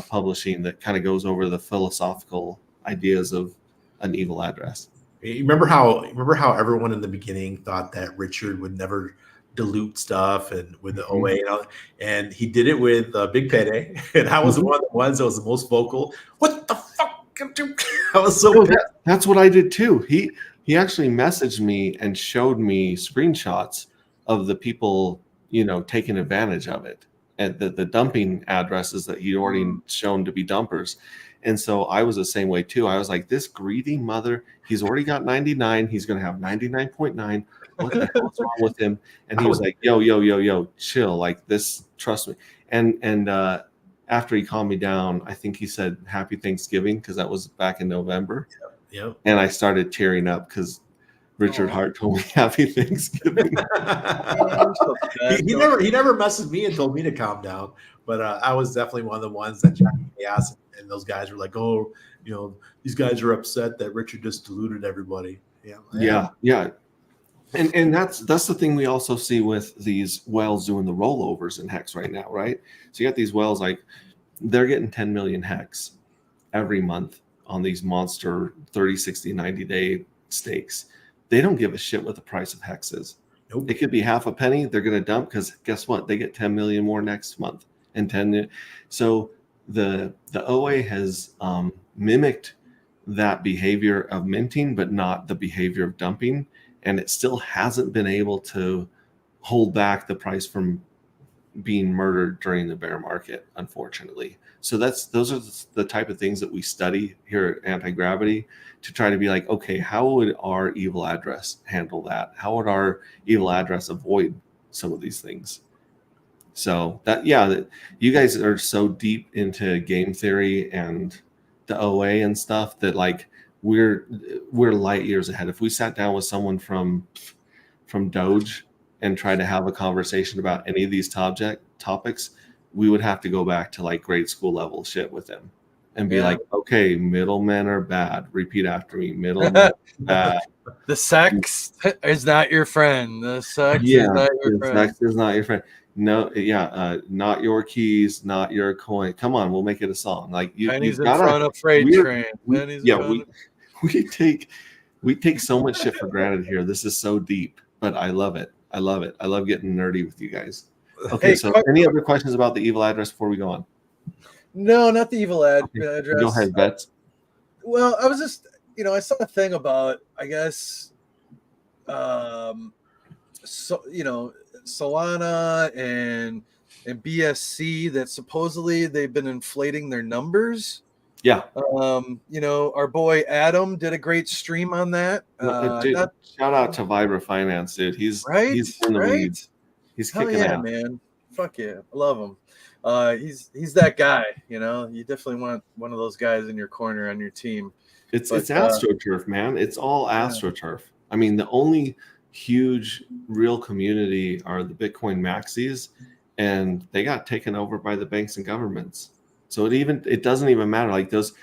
publishing, that kind of goes over the philosophical ideas of an evil address. You remember how everyone in the beginning thought that Richard would never dilute stuff and with the OA, and he did it with Big Payday, and I was one of the ones that was the most vocal. What the fuck? I was so that's what I did too. He actually messaged me and showed me screenshots of the people, taking advantage of it, and the dumping addresses that he'd already shown to be dumpers. And so I was the same way too. I was like, this greedy mother, he's already got 99. He's going to have 99.9. What the hell's wrong with him? And he was like, yo, chill. Like this, trust me. And after he calmed me down, I think he said Happy Thanksgiving, because that was back in November. Yep. And I started tearing up because Richard Hart told me Happy Thanksgiving. he never messaged me and told me to calm down. But I was definitely one of the ones that tried to chaos, and those guys were like, "Oh, these guys are upset that Richard just diluted everybody." Yeah. And that's the thing we also see with these whales doing the rollovers in Hex right now, right? So you got these whales, like, they're getting 10 million Hex every month on these monster 30, 60, 90-day stakes. They don't give a shit what the price of Hex is. Nope. It could be half a penny. They're going to dump because guess what? They get 10 million more next month. And 10. So the OA has mimicked that behavior of minting, but not the behavior of dumping. And it still hasn't been able to hold back the price from being murdered during the bear market, unfortunately. So those are the type of things that we study here at Antigravity to try to be like, okay, how would our evil address handle that? How would our evil address avoid some of these things? So you guys are so deep into game theory and the OA and stuff that like we're light years ahead. If we sat down with someone from Doge and tried to have a conversation about any of these topics, we would have to go back to like grade school level shit with them and be like, okay, middlemen are bad. Repeat after me. Middlemen are bad. The sex is not your friend. The sex is not your friend. Sex is not your friend. No, not your keys, not your coin. Come on, we'll make it a song. Like pennies in front of freight train. We take so much shit for granted here. This is so deep, but I love it. I love getting nerdy with you guys. Okay, so any other questions about the evil address before we go on? No, not the evil address. Go ahead, VETS. Well, I was just, I saw a thing about, I guess, Solana and BSC, that supposedly they've been inflating their numbers. Yeah. Our boy Adam did a great stream on that. Shout out to Vibra Finance, dude. He's in the weeds. He's kicking ass, man. Fuck yeah, I love him. He's that guy. You definitely want one of those guys in your corner on your team. It's AstroTurf, man. It's all AstroTurf. I mean, the only huge real community are the Bitcoin maxis, and they got taken over by the banks and governments. So it doesn't even matter. Like those,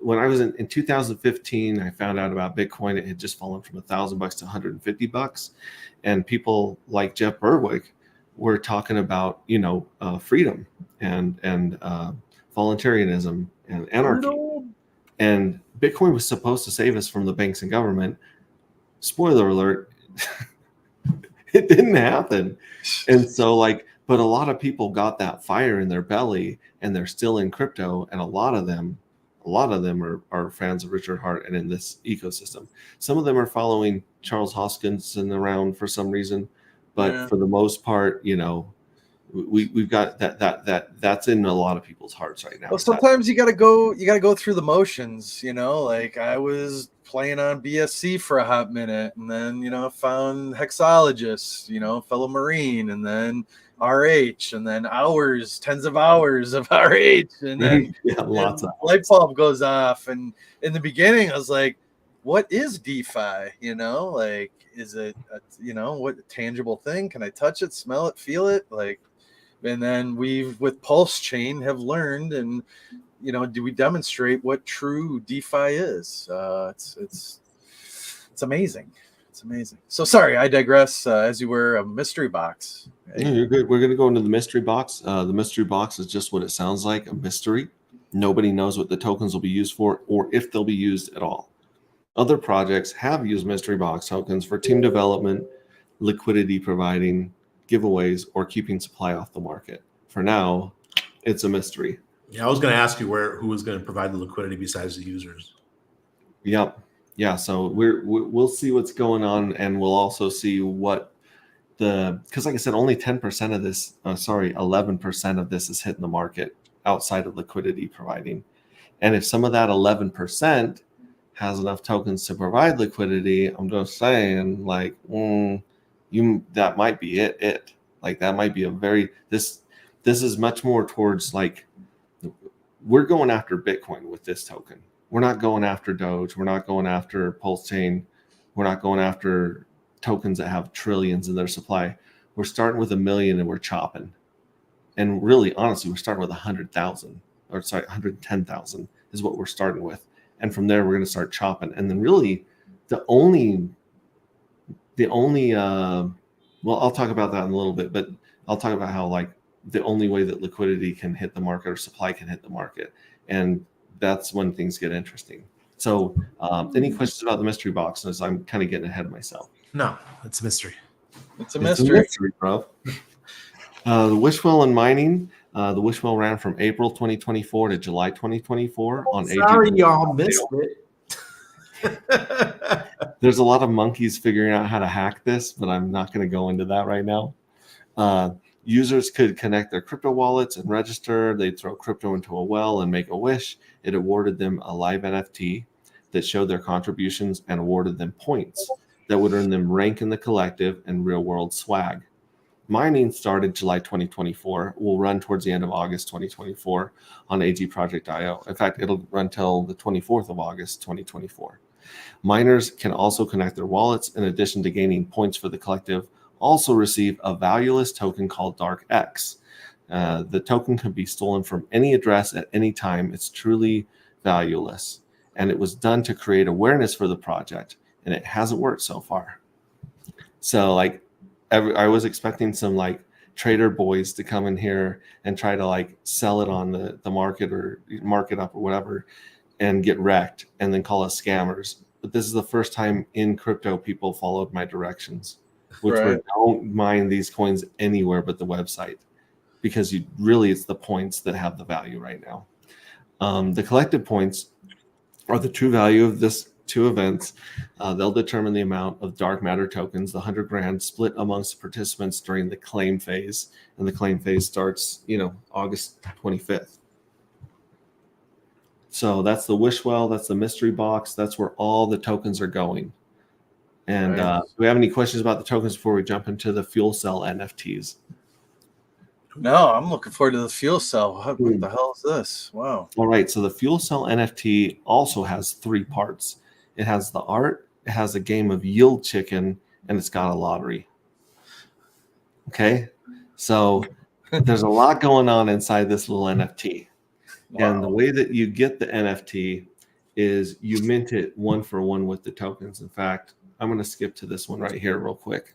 when I was in 2015, I found out about Bitcoin. It had just fallen from $1,000 to $150, and people like Jeff Berwick were talking about freedom and voluntarism and anarchy. And Bitcoin was supposed to save us from the banks and government. Spoiler alert, it didn't happen. And so but a lot of people got that fire in their belly and they're still in crypto. And a lot of them a lot of them are fans of Richard Hart and in this ecosystem. Some of them are following Charles Hoskinson around for some reason, but for the most part, we've got that's in a lot of people's hearts right now. Well, sometimes you gotta go through the motions, like I was playing on BSC for a hot minute, and then found Hexologist, fellow Marine, and then RH, and then tens of hours of RH, and then lots of light bulb goes off. And in the beginning I was like, what is DeFi? Is it what a tangible thing? Can I touch it, smell it, feel it? And then with Pulse Chain have learned, and do we demonstrate what true DeFi is? It's amazing. It's amazing. So sorry, I digress. As you were, a mystery box. Yeah, you're good. We're going to go into the mystery box. The mystery box is just what it sounds like, a mystery. Nobody knows what the tokens will be used for or if they'll be used at all. Other projects have used mystery box tokens for team development, liquidity providing, giveaways, or keeping supply off the market. For now, it's a mystery. Yeah, I was going to ask you who was going to provide the liquidity besides the users. Yep. Yeah. So we'll see what's going on, and we'll also see what because like I said, only 10% of this, 11% of this is hitting the market outside of liquidity providing. And if some of that 11% has enough tokens to provide liquidity, I'm just saying, that might be it. That might be this is much more towards we're going after Bitcoin with this token. We're not going after Doge. We're not going after Pulse Chain. We're not going after tokens that have trillions in their supply. We're starting with 1 million and we're chopping. And really, honestly, we're starting with 110,000 is what we're starting with. And from there, we're going to start chopping. And then really the only I'll talk about that in a little bit, but I'll talk about how the only way that liquidity can hit the market or supply can hit the market. And that's when things get interesting. So any questions about the mystery box? As I'm kind of getting ahead of myself. No, it's a mystery. It's a mystery, bro. The Wishwell and mining. The Wishwell ran from April 2024 to July 2024 on Sorry, y'all missed it. There's a lot of monkeys figuring out how to hack this, but I'm not going to go into that right now. Users could connect their crypto wallets and register. They'd throw crypto into a well and make a wish. It awarded them a live NFT that showed their contributions and awarded them points that would earn them rank in the collective and real world swag. Mining started July 2024, will run towards the end of August 2024 on AG.io. In fact, it'll run till the 24th of August 2024. Miners can also connect their wallets. In addition to gaining points for the collective, also receive a valueless token called Dark X. The token can be stolen from any address at any time. It's truly valueless. And it was done to create awareness for the project, and it hasn't worked so far. So I was expecting some trader boys to come in here and try to sell it on the market or mark it up or whatever and get wrecked and then call us scammers. But this is the first time in crypto people followed my directions, which were don't mine these coins anywhere but the website, because it's the points that have the value right now. The collective points are the true value of this two events. They'll determine the amount of dark matter tokens, the 100 grand, split amongst the participants during the claim phase. And the claim phase starts, August 25th. So that's the Wishwell, that's the mystery box. That's where all the tokens are going. And do we have any questions about the tokens before we jump into the fuel cell NFTs? No, I'm looking forward to the fuel cell. What the hell is this? Wow. All right. So the fuel cell NFT also has 3 parts. It has the art, it has a game of Yield Chicken, and it's got a lottery. Okay. So there's a lot going on inside this little NFT. Wow. And the way that you get the NFT is you mint it 1 for 1 with the tokens. In fact, I'm going to skip to this one right here real quick.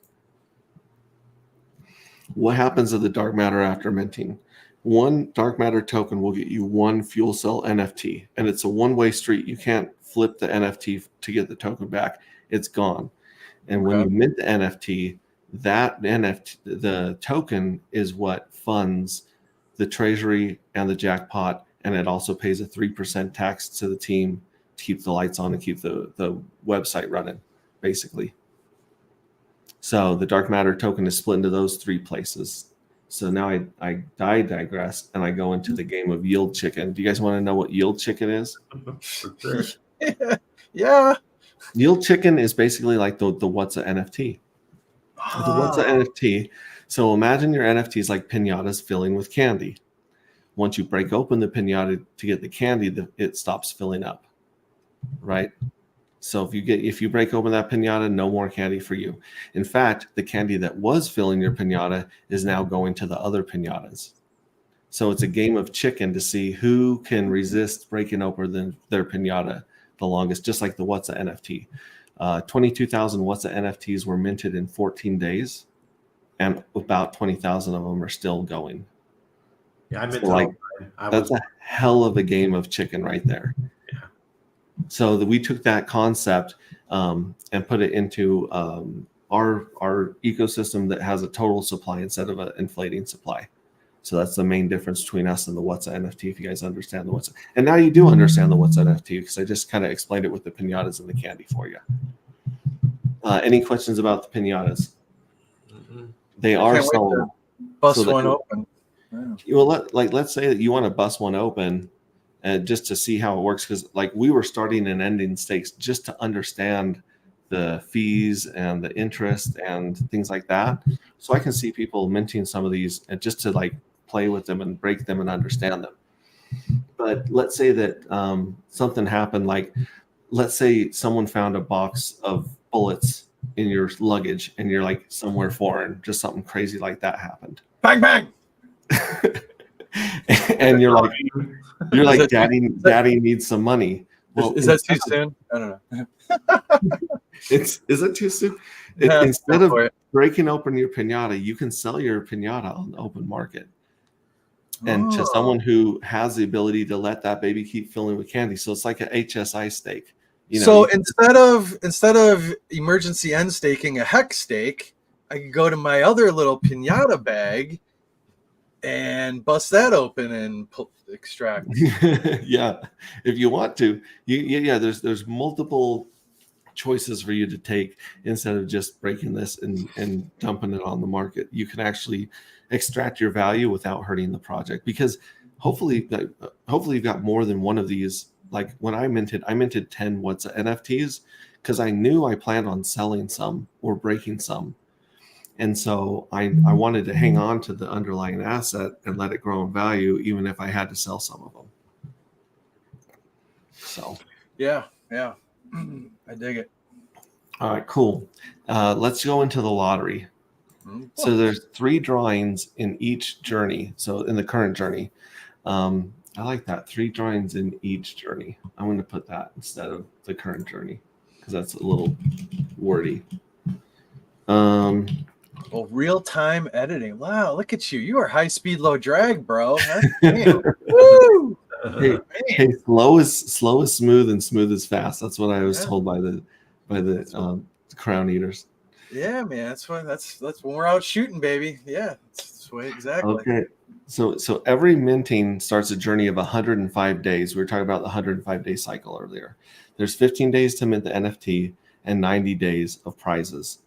What happens to the dark matter after minting? 1 dark matter token will get you 1 fuel cell NFT, and it's a one-way street. You can't flip the NFT to get the token back. It's gone. And when you mint the NFT, the token is what funds the treasury and the jackpot and it also pays a 3% tax to the team to keep the lights on and keep the website running, basically. So the dark matter token is split into those 3 places. So now I digress and I go into the game of yield chicken. Do you guys want to know what yield chicken is? For sure. Yeah. Yield chicken is basically like the what's a NFT. The what's a NFT. So imagine your NFT is like pinatas filling with candy. Once you break open the pinata to get the candy, it stops filling up, right? So if you break open that pinata, no more candy for you. In fact, the candy that was filling your pinata is now going to the other pinatas. So it's a game of chicken to see who can resist breaking open their pinata the longest, just like the What's a NFT. 22,000 What's a NFTs were minted in 14 days, and about 20,000 of them are still going. Yeah, I meant So like, that's a hell of a game of chicken right there. Yeah. So we took that concept and put it into our ecosystem that has a total supply instead of an inflating supply. So that's the main difference between us and the What's a NFT, if you guys understand the What's a. And now you do understand the What's a NFT, because I just kind of explained it with the pinatas and the candy for you. Any questions about the pinatas? They are sold. Bust one open. Yeah. Well, let's say that you want to bust one open, just to see how it works, because like we were starting and ending stakes just to understand the fees and the interest and things like that. So I can see people minting some of these and just to like play with them and break them and understand them. But let's say that something happened, like let's say someone found a box of bullets in your luggage and you're like somewhere foreign, just something crazy like that happened. Bang, bang. And you're like, daddy needs some money. Well, is that too soon? I don't know. Is it too soon? Yeah, instead of breaking open your pinata, you can sell your pinata on the open market. And to someone who has the ability to let that baby keep filling with candy. So it's like an HSI stake. You know, so instead of emergency end staking a hex stake, I could go to my other little pinata bag and bust that open and extract. Yeah, if you want to. There's multiple choices for you to take instead of just breaking this and dumping it on the market. You can actually extract your value without hurting the project, because hopefully you've got more than one of these. Like when I minted 10 What's a NFTs because I knew I planned on selling some or breaking some. And so I wanted to hang on to the underlying asset and let it grow in value, even if I had to sell some of them. So yeah, I dig it. All right, cool. Let's go into the lottery. So there's 3 drawings in each journey. So in the current journey, I like that, 3 drawings in each journey. I'm going to put that instead of the current journey because that's a little wordy. Well, real-time editing. Wow, look at you. You are high speed, low drag, bro. That's Woo! Hey, slow is smooth and smooth is fast. That's what I was told by the crown eaters. Yeah, man. That's when we're out shooting, baby. Yeah, that's the way exactly. Okay. So every minting starts a journey of 105 days. We were talking about the 105-day cycle earlier. There's 15 days to mint the NFT and 90 days of prizes.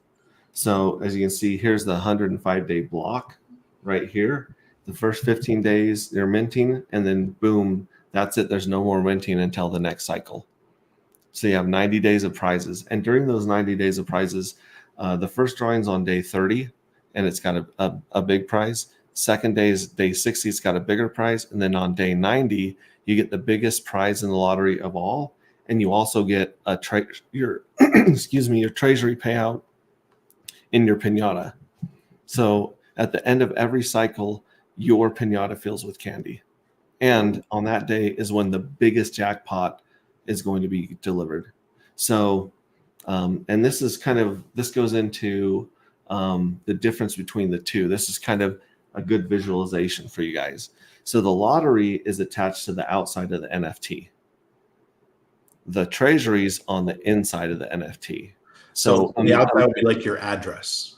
So as you can see, here's the 105-day block right here. The first 15 days they're minting, and then boom, that's it. There's no more minting until the next cycle. So you have 90 days of prizes. And during those 90 days of prizes, the first drawing's on day 30, and it's got a big prize. Second day is day 60, it's got a bigger prize. And then on day 90, you get the biggest prize in the lottery of all. And you also get your your treasury payout in your pinata. So at the end of every cycle, your pinata fills with candy. And on that day is when the biggest jackpot is going to be delivered. So, and this goes into the difference between the two. This is kind of a good visualization for you guys. So the lottery is attached to the outside of the NFT. The treasury's on the inside of the NFT. So on the outside would be like your address.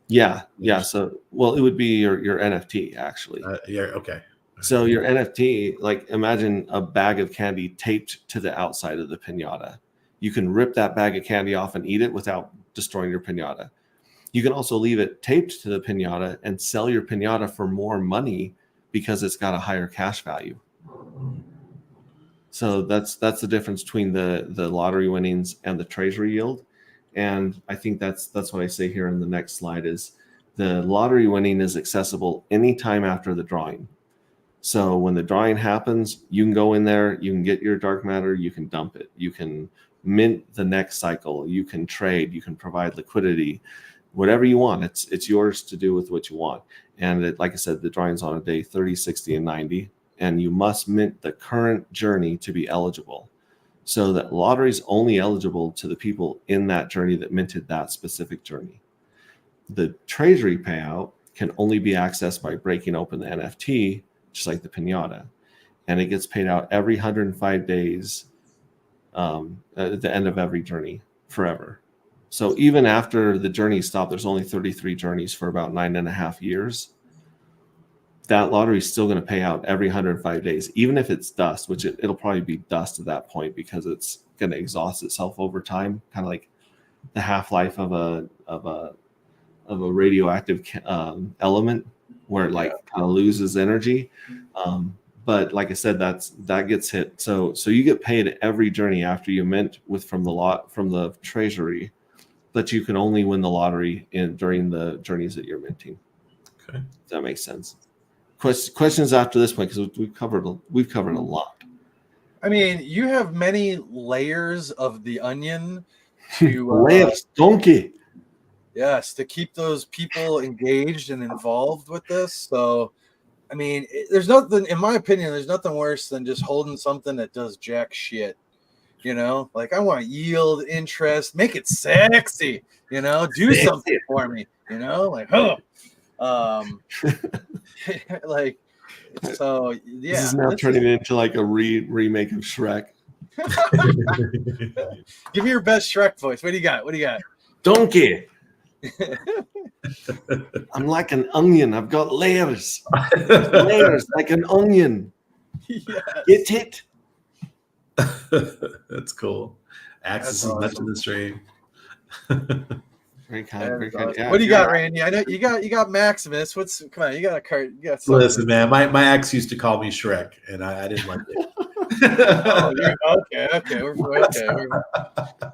Yeah. So, well, it would be your NFT actually. Yeah. Okay. So your NFT, like imagine a bag of candy taped to the outside of the piñata. You can rip that bag of candy off and eat it without destroying your piñata. You can also leave it taped to the piñata and sell your piñata for more money because it's got a higher cash value. So that's the difference between the lottery winnings and the treasury yield. And I think that's what I say here in the next slide is the lottery winning is accessible anytime after the drawing. So when the drawing happens, you can go in there, you can get your dark matter, you can dump it, you can mint the next cycle, you can trade, you can provide liquidity, whatever you want. It's yours to do with what you want. And like I said, the drawing's on a day 30, 60, and 90, and you must mint the current journey to be eligible. So that lottery's only eligible to the people in that journey that minted that specific journey. The treasury payout can only be accessed by breaking open the NFT, just like the piñata, and it gets paid out every 105 days at the end of every journey forever. So even after the journey stopped, there's only 33 journeys for about 9.5 years. That lottery is still going to pay out every 105 days, even if it's dust, which it'll probably be dust at that point because it's going to exhaust itself over time, kind of like the half-life of a radioactive element, where it like kind of loses energy. But like I said, that gets hit. So you get paid every journey after you mint from the treasury, but you can only win the lottery during the journeys that you're minting. Okay, does that make sense? Questions after this point, because we've covered a lot. I mean, you have many layers of the onion to layers, donkey. Yes, to keep those people engaged and involved with this. So, I mean, there's nothing, in my opinion, there's nothing worse than just holding something that does jack shit. You know, like I want yield, interest, make it sexy. You know, do something for me. You know, like like so. Yeah, this is now turning into like a remake of Shrek. Give me your best Shrek voice. What do you got? Donkey. I'm like an onion. I've got layers. Layers like an onion. Yes. Get it? That's cool. Axis is much in the stream. Very kind. Yeah, what do you got, Randy? I know you got Maximus. Come on, you got a card. You got something. Listen, man, my ex used to call me Shrek, and I didn't like it. Okay. We're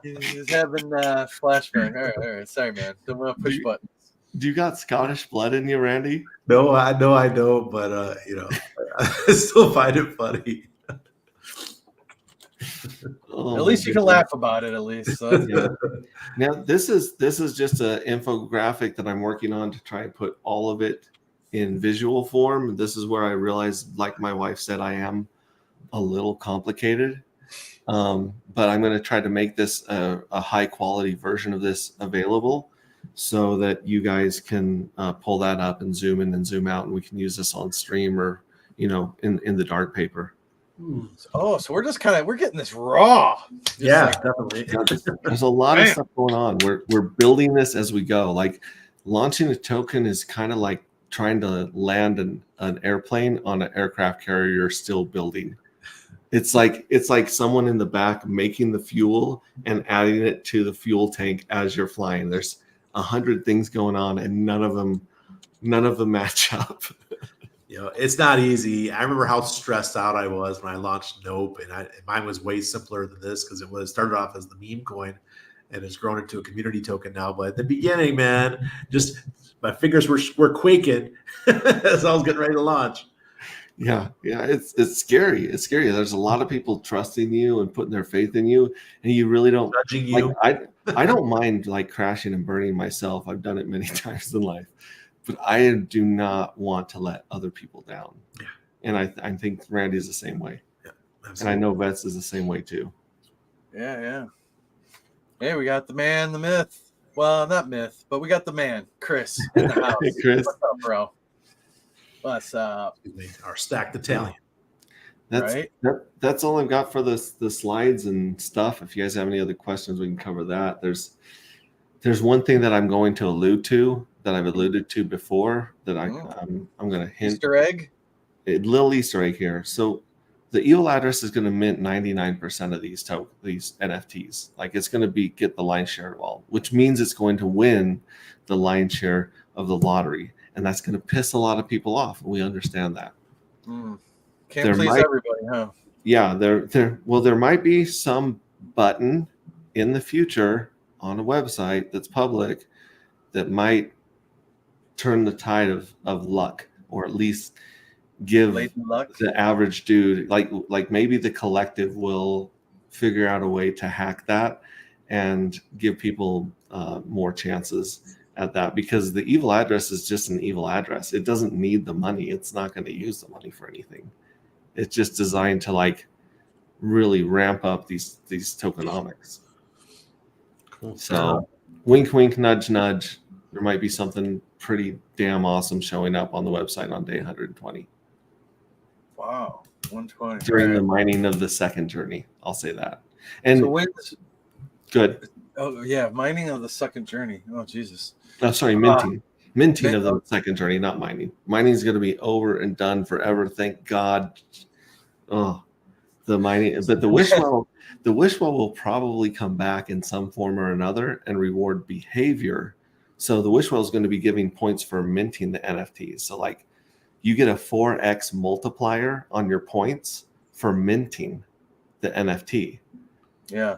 he's having flashback. All right. Sorry, man. Don't want to push buttons. Do you got Scottish blood in you, Randy? No, I don't, but I still find it funny. At least you can laugh about it. At least. So. Yeah. Now this is just an infographic that I'm working on to try and put all of it in visual form. This is where I realized, like my wife said, I am a little complicated, but I'm going to try to make this a high quality version of this available so that you guys can pull that up and zoom in and zoom out, and we can use this on stream or in the dark paper. Oh, so we're getting this raw. Definitely. There's a lot of stuff going on. We're building this as we go. Like launching a token is kind of like trying to land an airplane on an aircraft carrier you're still building. It's like someone in the back making the fuel and adding it to the fuel tank as you're flying. There's 100 things going on, and none of them match up. It's not easy. I remember how stressed out I was when I launched Nope, and mine was way simpler than this because it started off as the meme coin, and it's grown into a community token now. But at the beginning, man, just my fingers were quaking as I was getting ready to launch. Yeah, it's scary. It's scary. There's a lot of people trusting you and putting their faith in you, and you really don't. Judging you. I don't mind like crashing and burning myself. I've done it many times in life, but I do not want to let other people down. Yeah, and I think Randy's the same way. Yeah, absolutely. And I know VETS is the same way too. Yeah. Hey, we got the man, the myth. Well, not myth, but we got the man, Chris, in the house. Hey, Chris. What's up, bro? What's up? Our stacked Italian. That's all I've got for the slides and stuff. If you guys have any other questions, we can cover that. There's one thing that I'm going to allude to that I've alluded to before that I'm going to hint. Easter egg? little Easter egg here. So the evil address is going to mint 99% of these NFTs. Like it's going to get the lion's share of all, which means it's going to win the lion's share of the lottery, and that's going to piss a lot of people off. We understand that. Can't please everybody, huh? Yeah, there might be some button in the future on a website that's public that might turn the tide of luck, or at least give the average dude, like maybe the collective will figure out a way to hack that and give people more chances at that, because the evil address is just an evil address. It doesn't need the money. It's not going to use the money for anything. It's just designed to like really ramp up these tokenomics. Cool. So wink, wink, nudge, nudge. There might be something pretty damn awesome showing up on the website on day 120. Wow, 120 during the mining of the second journey. I'll say that. And so when's good. Oh yeah, mining of the second journey. Oh Jesus. Oh, sorry, minting of the second journey, not mining. Mining is going to be over and done forever. Thank God. Oh, the mining, but the wish well will probably come back in some form or another and reward behavior. So the wish well is going to be giving points for minting the NFTs. So like you get a 4x multiplier on your points for minting the NFT. Yeah.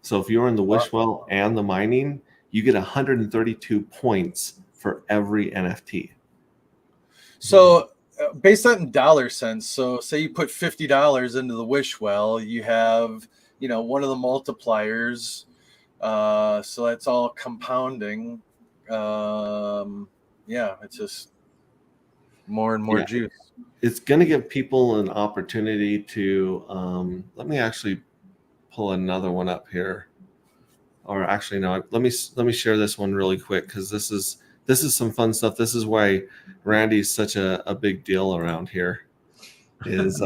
So if you're in the wish well and the mining, you get 132 points for every NFT. So based on dollar cents, so say you put $50 into the wish well, you have, one of the multipliers. So that's all compounding. It's just more and more juice. It's going to give people an opportunity to, let me actually pull another one up here. Or actually, no, let me share this one really quick, because this is some fun stuff. This is why Randy's such a big deal around here. Is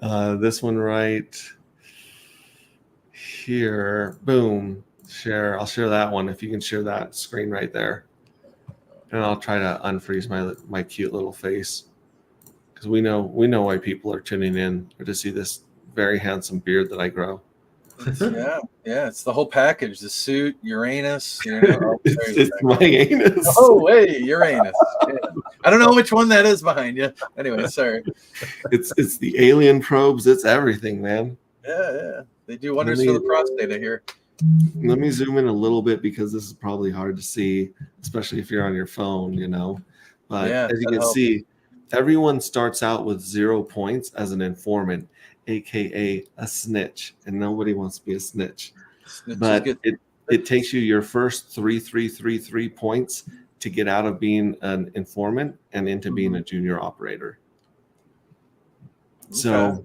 this one right here? Boom. Share. I'll share that one if you can share that screen right there, and I'll try to unfreeze my cute little face, because we know why people are tuning in, or to see this very handsome beard that I grow. Yeah, it's the whole package. The suit, Uranus. It's my anus. Oh, wait, Uranus. Yeah. I don't know which one that is behind you. Anyway, sorry. It's the alien probes. It's everything, man. Yeah. They do wonders for the prostate, I hear. Let me zoom in a little bit, because this is probably hard to see, especially if you're on your phone, But as you can see, everyone starts out with 0 points as an informant, aka a snitch, and nobody wants to be a snitch. But it takes you your first 3 points to get out of being an informant and into being a junior operator. Okay.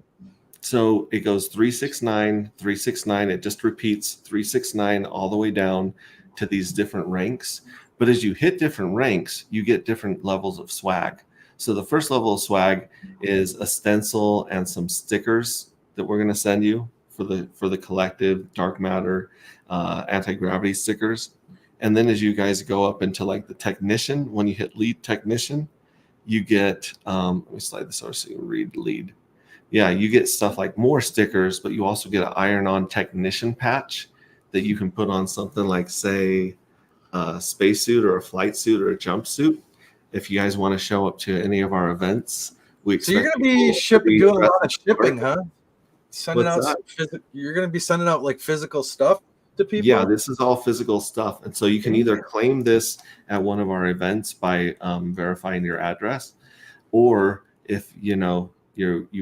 So it goes 369, 369. It just repeats 369 all the way down to these different ranks. But as you hit different ranks, you get different levels of swag. So the first level of swag is a stencil and some stickers that we're going to send you for the collective dark matter anti-gravity stickers. And then as you guys go up into like the technician, when you hit lead technician, you get let me slide this over so you can read lead. Yeah, you get stuff like more stickers, but you also get an iron-on technician patch that you can put on something like, say, a spacesuit or a flight suit or a jumpsuit. If you guys want to show up to any of our events, so you're going to be doing a lot of shipping, huh? You're going to be sending out like physical stuff to people. Yeah, this is all physical stuff, and so you can either claim this at one of our events by verifying your address, or if you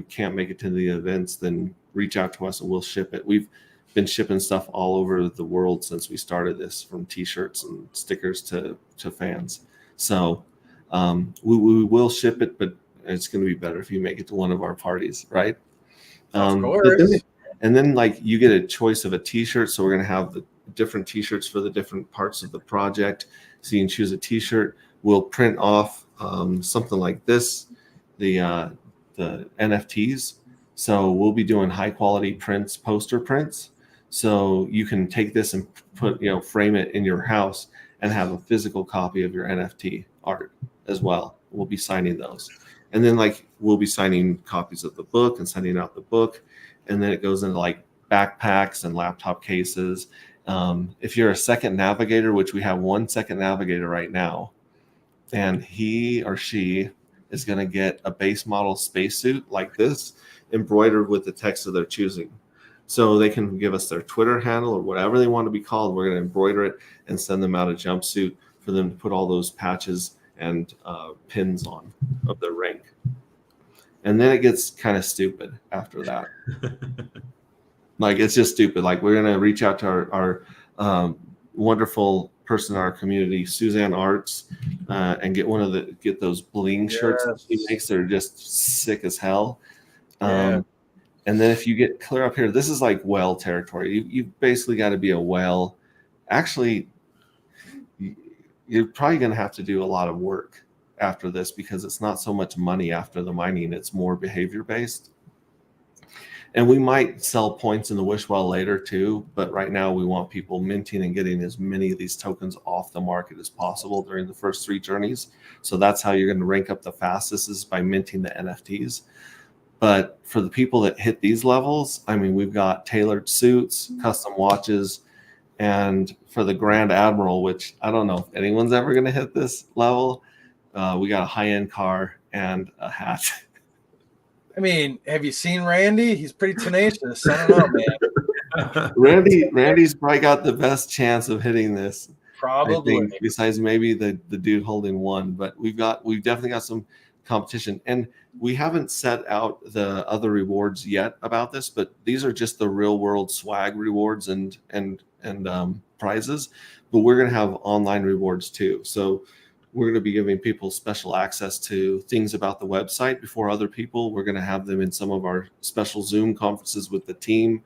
can't make it to the events, then reach out to us and we'll ship it. We've been shipping stuff all over the world since we started this, from t-shirts and stickers to fans. So we will ship it, but it's going to be better if you make it to one of our parties, right? Of course. And then like you get a choice of a t-shirt. So we're going to have the different t-shirts for the different parts of the project. So you can choose a t-shirt. We'll print off something like this, the NFTs. So we'll be doing high quality prints, poster prints. So you can take this and frame it in your house and have a physical copy of your NFT art as well. we'll be signing those. And then like we'll be signing copies of the book and sending out the book. And then it goes into like backpacks and laptop cases. If you're a second navigator, which we have one second navigator right now, and he or she is going to get a base model spacesuit like this embroidered with the text of their choosing. So they can give us their Twitter handle or whatever they want to be called. We're going to embroider it and send them out a jumpsuit for them to put all those patches and pins on of their rank. And then it gets kind of stupid after that. Like, it's just stupid. Like, we're going to reach out to our wonderful person in our community, Suzanne Arts, and get those bling shirts that she makes. They're just sick as hell. And then if you get clear up here, this is like whale territory. You basically got to be a whale. Actually, you're probably going to have to do a lot of work after this, because it's not so much money after the mining. It's more behavior based. And we might sell points in the wish well later too, but right now we want people minting and getting as many of these tokens off the market as possible during the first 3 journeys. So that's how you're going to rank up the fastest, is by minting the NFTs. But for the people that hit these levels, I mean, we've got tailored suits, custom watches, and for the Grand Admiral, which I don't know if anyone's ever going to hit this level, we got a high-end car and a hat. I mean, have you seen Randy? He's pretty tenacious. I don't know, man. Randy's probably got the best chance of hitting this. Probably. I think, besides maybe the dude holding one, but we've definitely got some competition. And we haven't set out the other rewards yet about this, but these are just the real world swag rewards and prizes. But we're going to have online rewards too. So we're going to be giving people special access to things about the website before other people. We're going to have them in some of our special Zoom conferences with the team.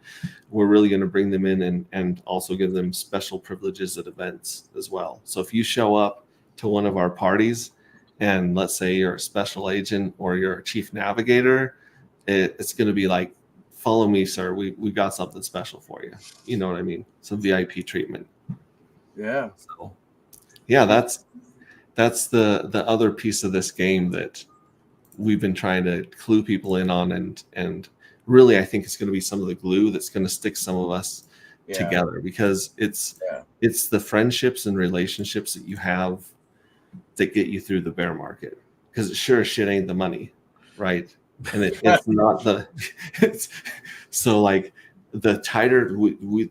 We're really going to bring them in and also give them special privileges at events as well. So if you show up to one of our parties, and let's say you're a special agent or you're a chief navigator, it's going to be like, follow me, sir. We got something special for you. You know what I mean? Some VIP treatment. Yeah. So, yeah, that's the other piece of this game that we've been trying to clue people in on, and really I think it's going to be some of the glue that's going to stick some of us together, because it's the friendships and relationships that you have that get you through the bear market, because it sure as shit ain't the money, right? And it's not the so like the tighter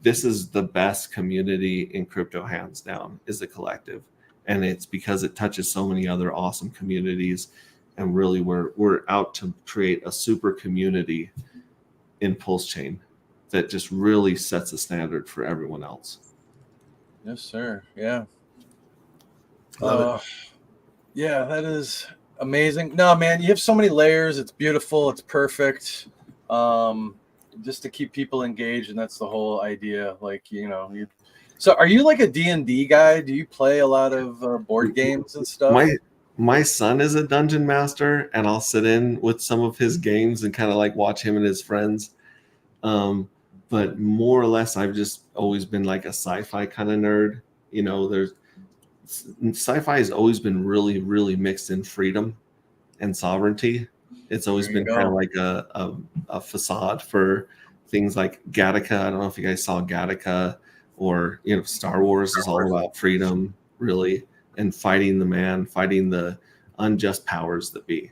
this is the best community in crypto, hands down, is the collective. And it's because it touches so many other awesome communities, and really we're out to create a super community in Pulse Chain that just really sets a standard for everyone else. Yes, sir. Yeah. Love it. Yeah, that is amazing. No, man, you have so many layers. It's beautiful. It's perfect. Just to keep people engaged, and that's the whole idea. Like, so are you like a D&D guy? Do you play a lot of board games and stuff? My son is a dungeon master, and I'll sit in with some of his games and kind of like watch him and his friends. But more or less, I've just always been like a sci-fi kind of nerd. Sci-fi has always been really, really mixed in freedom and sovereignty. It's always been kind of like a facade for things like Gattaca. I don't know if you guys saw Gattaca, or Star Wars is all about freedom, really, and fighting the unjust powers that be.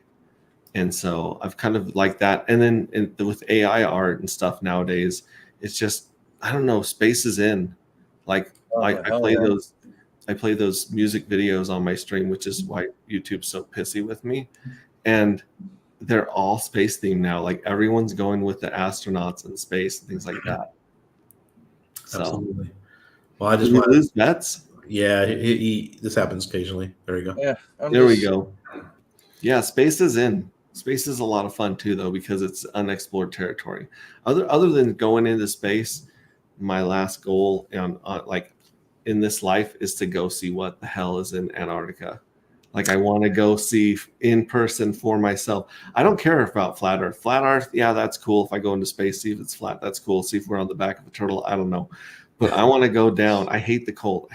And so I've kind of like that. And then with AI art and stuff nowadays, it's just, I don't know, space is in. Like I play those music videos on my stream, which is why YouTube's so pissy with me. And they're all space themed now. Like, everyone's going with the astronauts in space and things like that. So, absolutely. Well, I just want to lose bets. Yeah, this happens occasionally. There we go. Yeah, we go. Yeah, space is in. Space is a lot of fun too, though, because it's unexplored territory. Other than going into space, my last goal in this life is to go see what the hell is in Antarctica. Like, I want to go see in person for myself. I don't care about flat Earth. Flat Earth, yeah, that's cool. If I go into space, see if it's flat, that's cool. See if we're on the back of a turtle. I don't know. But I want to go down. I hate the cold.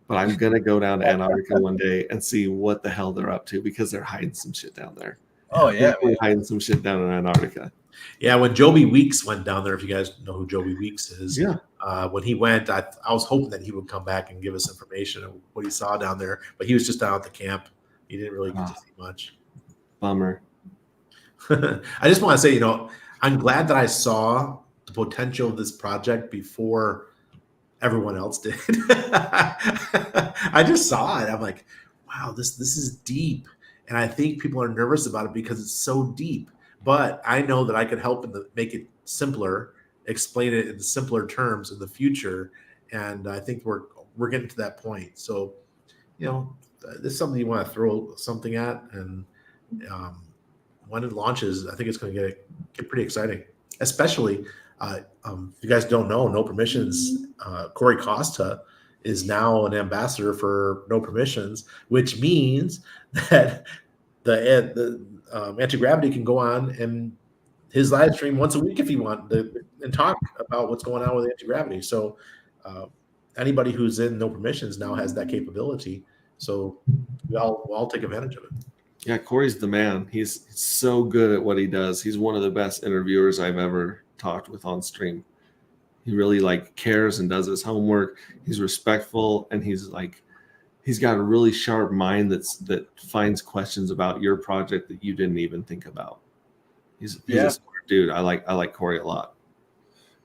but I'm gonna go down to Antarctica one day and see what the hell they're up to, because they're hiding some shit down there. Oh yeah, They're hiding some shit down in Antarctica. Yeah, when Joby Weeks went down there, if you guys know who Joby Weeks is, Yeah. When he went, I was hoping that he would come back and give us information of what he saw down there, but he was just down at the camp. He didn't really get to see much. Bummer. I just want to say, I'm glad that I saw the potential of this project before everyone else did. I just saw it. I'm like, wow, this is deep. And I think people are nervous about it because it's so deep. But I know that I could help make it simpler, explain it in simpler terms in the future. And I think we're getting to that point. So, this is something you want to throw something at. And when it launches, I think it's going to get pretty exciting. Especially, if you guys don't know, No Permissions, Corey Costa is now an ambassador for No Permissions, which means that the Antigravity can go on and his live stream once a week if he wants and talk about what's going on with Antigravity. So anybody who's in No Permissions now has that capability. So we'll all take advantage of it. Yeah, Corey's the man. He's so good at what he does. He's one of the best interviewers I've ever talked with on stream. He really cares and does his homework. He's respectful, and he's got a really sharp mind that finds questions about your project that you didn't even think about. He's a smart dude. I like Corey a lot.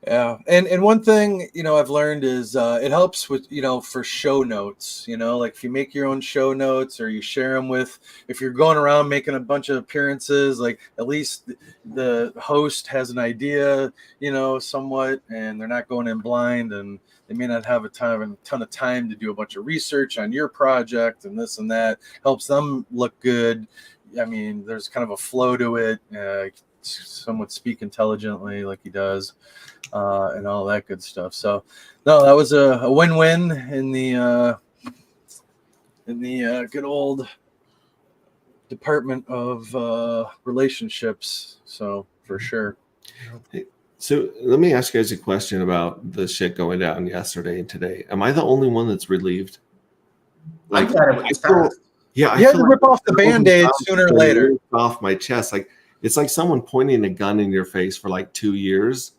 Yeah, and one thing I've learned is it helps with for show notes. Like if you make your own show notes or you share them with, if you're going around making a bunch of appearances, like at least the host has an idea, somewhat, and they're not going in blind, and they may not have a ton of time to do a bunch of research on your project and this and that. Helps them look good. I mean, there's kind of a flow to it. Someone speak intelligently like he does. And all that good stuff. So, no, that was a win-win in the good old department of relationships. So, for sure. Hey, so let me ask you guys a question about the shit going down yesterday and today. Am I the only one that's relieved? I'm glad it was fast. Yeah, You had to rip off the Band-Aid sooner or later. Off my chest, it's like someone pointing a gun in your face for 2 years.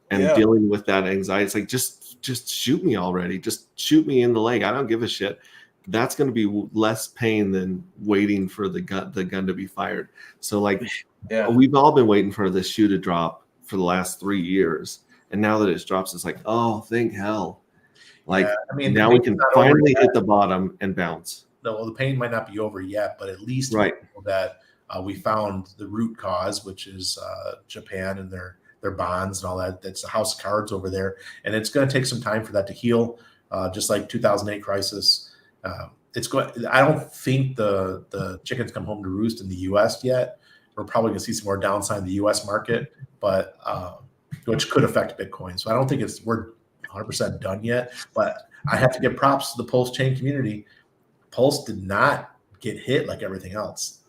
And dealing with that anxiety, it's like, just shoot me already. Just shoot me in the leg. I don't give a shit. That's going to be less pain than waiting for the gun to be fired. So we've all been waiting for this shoe to drop for the last 3 years, and now that it drops, it's like, oh, thank hell! Now we can finally hit the bottom and bounce. No, the pain might not be over yet, but at least we know that we found the root cause, which is Japan and their bonds and all that. That's a house of cards over there, and it's going to take some time for that to heal. Just like 2008 crisis, it's going. I don't think the chickens come home to roost in the U.S. yet. We're probably going to see some more downside in the U.S. market, but which could affect Bitcoin. So I don't think we're 100% done yet. But I have to give props to the Pulse chain community. Pulse did not get hit like everything else.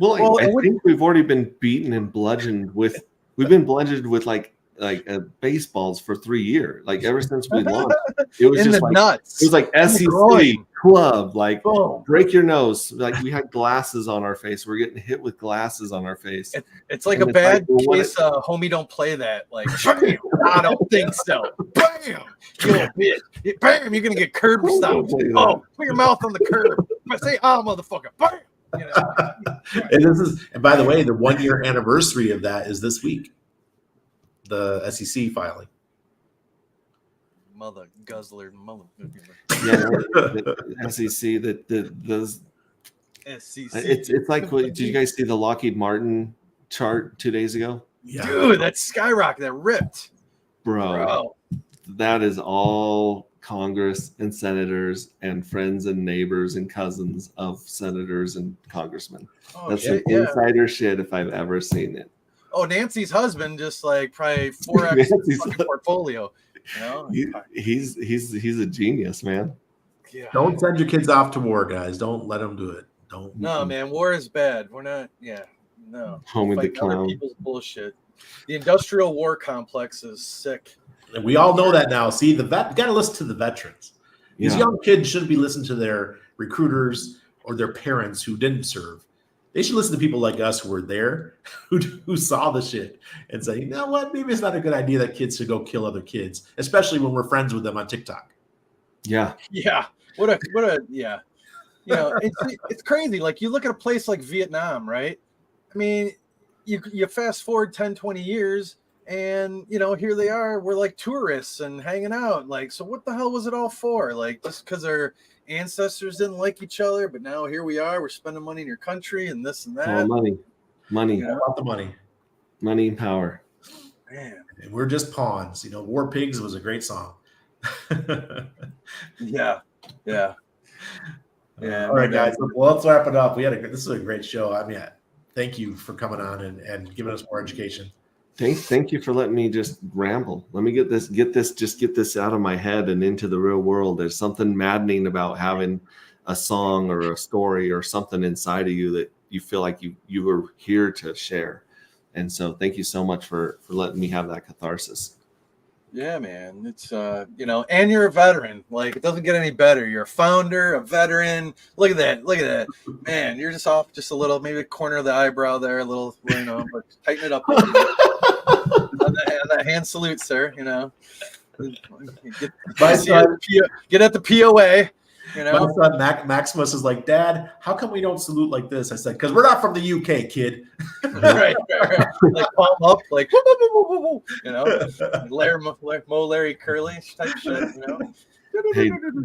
Well, I think we've already been beaten and bludgeoned with. We've been bludgeoned with baseballs for 3 years. Ever since we launched, it was just nuts. It was SEC club, break your nose. We had glasses on our face. We're getting hit with glasses on our face. It's like a bad case. Homie, don't play that. I don't think so. Bam, you little bitch. Bam, you're gonna get curb stomped. Oh, put your mouth on the curb. Say, motherfucker. Bam. And by the way, the 1 year anniversary of that is this week. The SEC filing. Mother guzzler, mother. The SEC. The SEC. It's like. Did you guys see the Lockheed Martin chart 2 days ago? Yeah. Dude, that skyrocket, that ripped, bro. That is all Congress and senators and friends and neighbors and cousins of senators and congressmen. That's some insider shit if I've ever seen it. Oh, Nancy's husband just probably 4x portfolio. He's a genius, man. Yeah. Don't send your kids off to war, guys. Don't let them do it. Don't. No, man, war is bad. We're not. Yeah, no. Home with the clown. Other people's bullshit. The industrial war complex is sick. And we all know that now. See, you got to listen to the veterans. These young kids shouldn't be listening to their recruiters or their parents who didn't serve. They should listen to people like us who were there, who saw the shit and say, you know what, maybe it's not a good idea that kids should go kill other kids, especially when we're friends with them on TikTok. Yeah. Yeah. What a yeah. You know, it's crazy. Like you look at a place like Vietnam, right? I mean, you fast forward 10, 20 years and, you know, here they are. We're like tourists and hanging out. Like, so what the hell was it all for? Like, just because our ancestors didn't like each other, but now here we are. We're spending money in your country and this and that. Oh, money. Yeah, about the money. Money and power. Man. And we're just pawns. You know, War Pigs was a great song. Yeah. Yeah. Yeah. All right, guys. Well, let's wrap it up. This is a great show. I mean, thank you for coming on and giving us more education. Thank you for letting me just ramble. Let me get this out of my head and into the real world. There's something maddening about having a song or a story or something inside of you that you feel like you were here to share. And so thank you so much for letting me have that catharsis. Yeah, man. It's you know, and you're a veteran. Like, it doesn't get any better. You're a founder, a veteran. Look at that. Man, you're just off just a little, maybe a corner of the eyebrow there, a little, you know, but tighten it up a little bit. on that hand salute, sir. You know. Get at the POA. You know, my son Maximus is like, Dad, how come we don't salute like this? I said, because we're not from the UK, kid. right. Like palm up, like woo, woo, woo, woo, woo. You know, Larry Curly type shit. You know.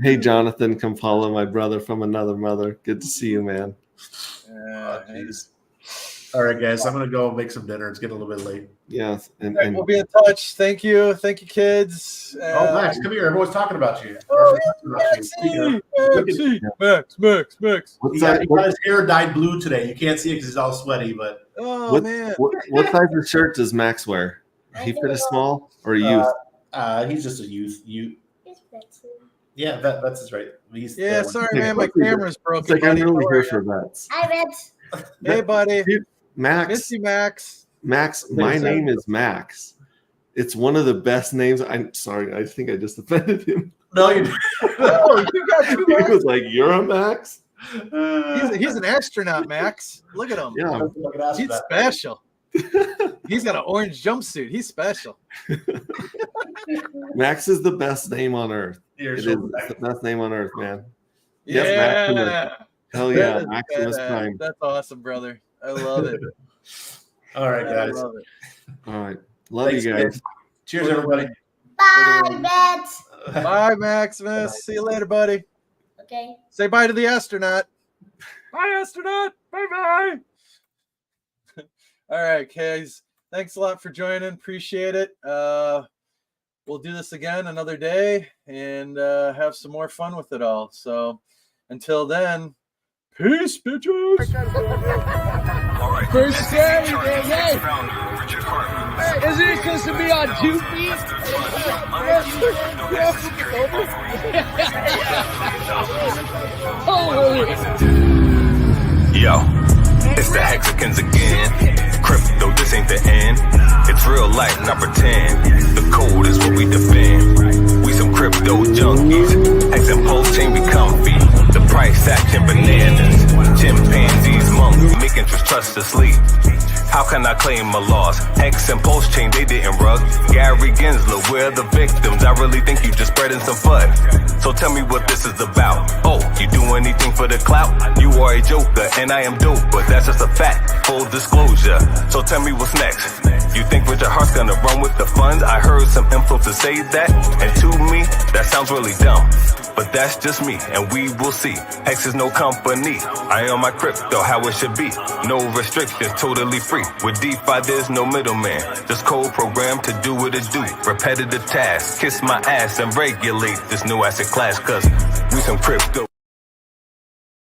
Hey, Jonathan, come follow my brother from another mother. Good to see you, man. All right, guys, I'm gonna go make some dinner. It's getting a little bit late. Yeah, and we'll be in touch. Thank you, kids. Max, come here. Everyone's talking about you. Max. He got his hair dyed blue today. You can't see it because he's all sweaty, but man, what size of shirt does Max wear? He fit a small or a youth? He's just a youth. Yeah, that's his right. Sorry, man, my camera's broken. It's like I'm really here for VETS. Hi, VETS. Hey, buddy. Max. Miss you, Max. Max, my name is Max. It's one of the best names. I'm sorry. I think I just offended him. No, you got two He was like, "You're a Max." He's an astronaut, Max. Look at him. Yeah, he's special. He's got an orange jumpsuit. He's special. Max is the best name on earth. It is the best name on earth, man. Yeah. Yes, Maximus. Hell yeah, Maximus Prime. That's awesome, brother. I love it. All right, guys. All right. Love you guys. Man. Cheers, everybody. Bye, VETS. Bye, Maximus. See you later, buddy. Okay. Say bye to the astronaut. Bye, astronaut. Bye-bye. All right, guys. Thanks a lot for joining. Appreciate it. We'll do this again another day and have some more fun with it all. So until then, peace, bitches. All right. First day, hey. Founder Richard Hartman. Isn't it supposed to be on 2 feet? Holy. Yo, it's the Hexicans again. Crypto, this ain't the end. It's real life, not pretend. The code is what we defend. We some crypto junkies. Hex and pulse chain be comfy. The price action bananas. Chimpanzees, monkeys, make interest trust to sleep. How can I claim a loss? Hex and pulse chain, they didn't rug. Gary Gensler, we're the victims. I really think you just spreading some FUD. So tell me what this is about. Oh, you do anything for the clout? You are a joker and I am dope, but that's just a fact. Full disclosure. So tell me what's next. You think Richard Hart's gonna run with the funds? I heard some info to say that, and to me, that sounds really dumb. But that's just me, and we will see. Hex is no company. I own my crypto, how it should be. No restrictions, totally free. With DeFi, there's no middleman. Just code program to do what it do. Repetitive tasks, kiss my ass and regulate this new asset class, cause we some crypto.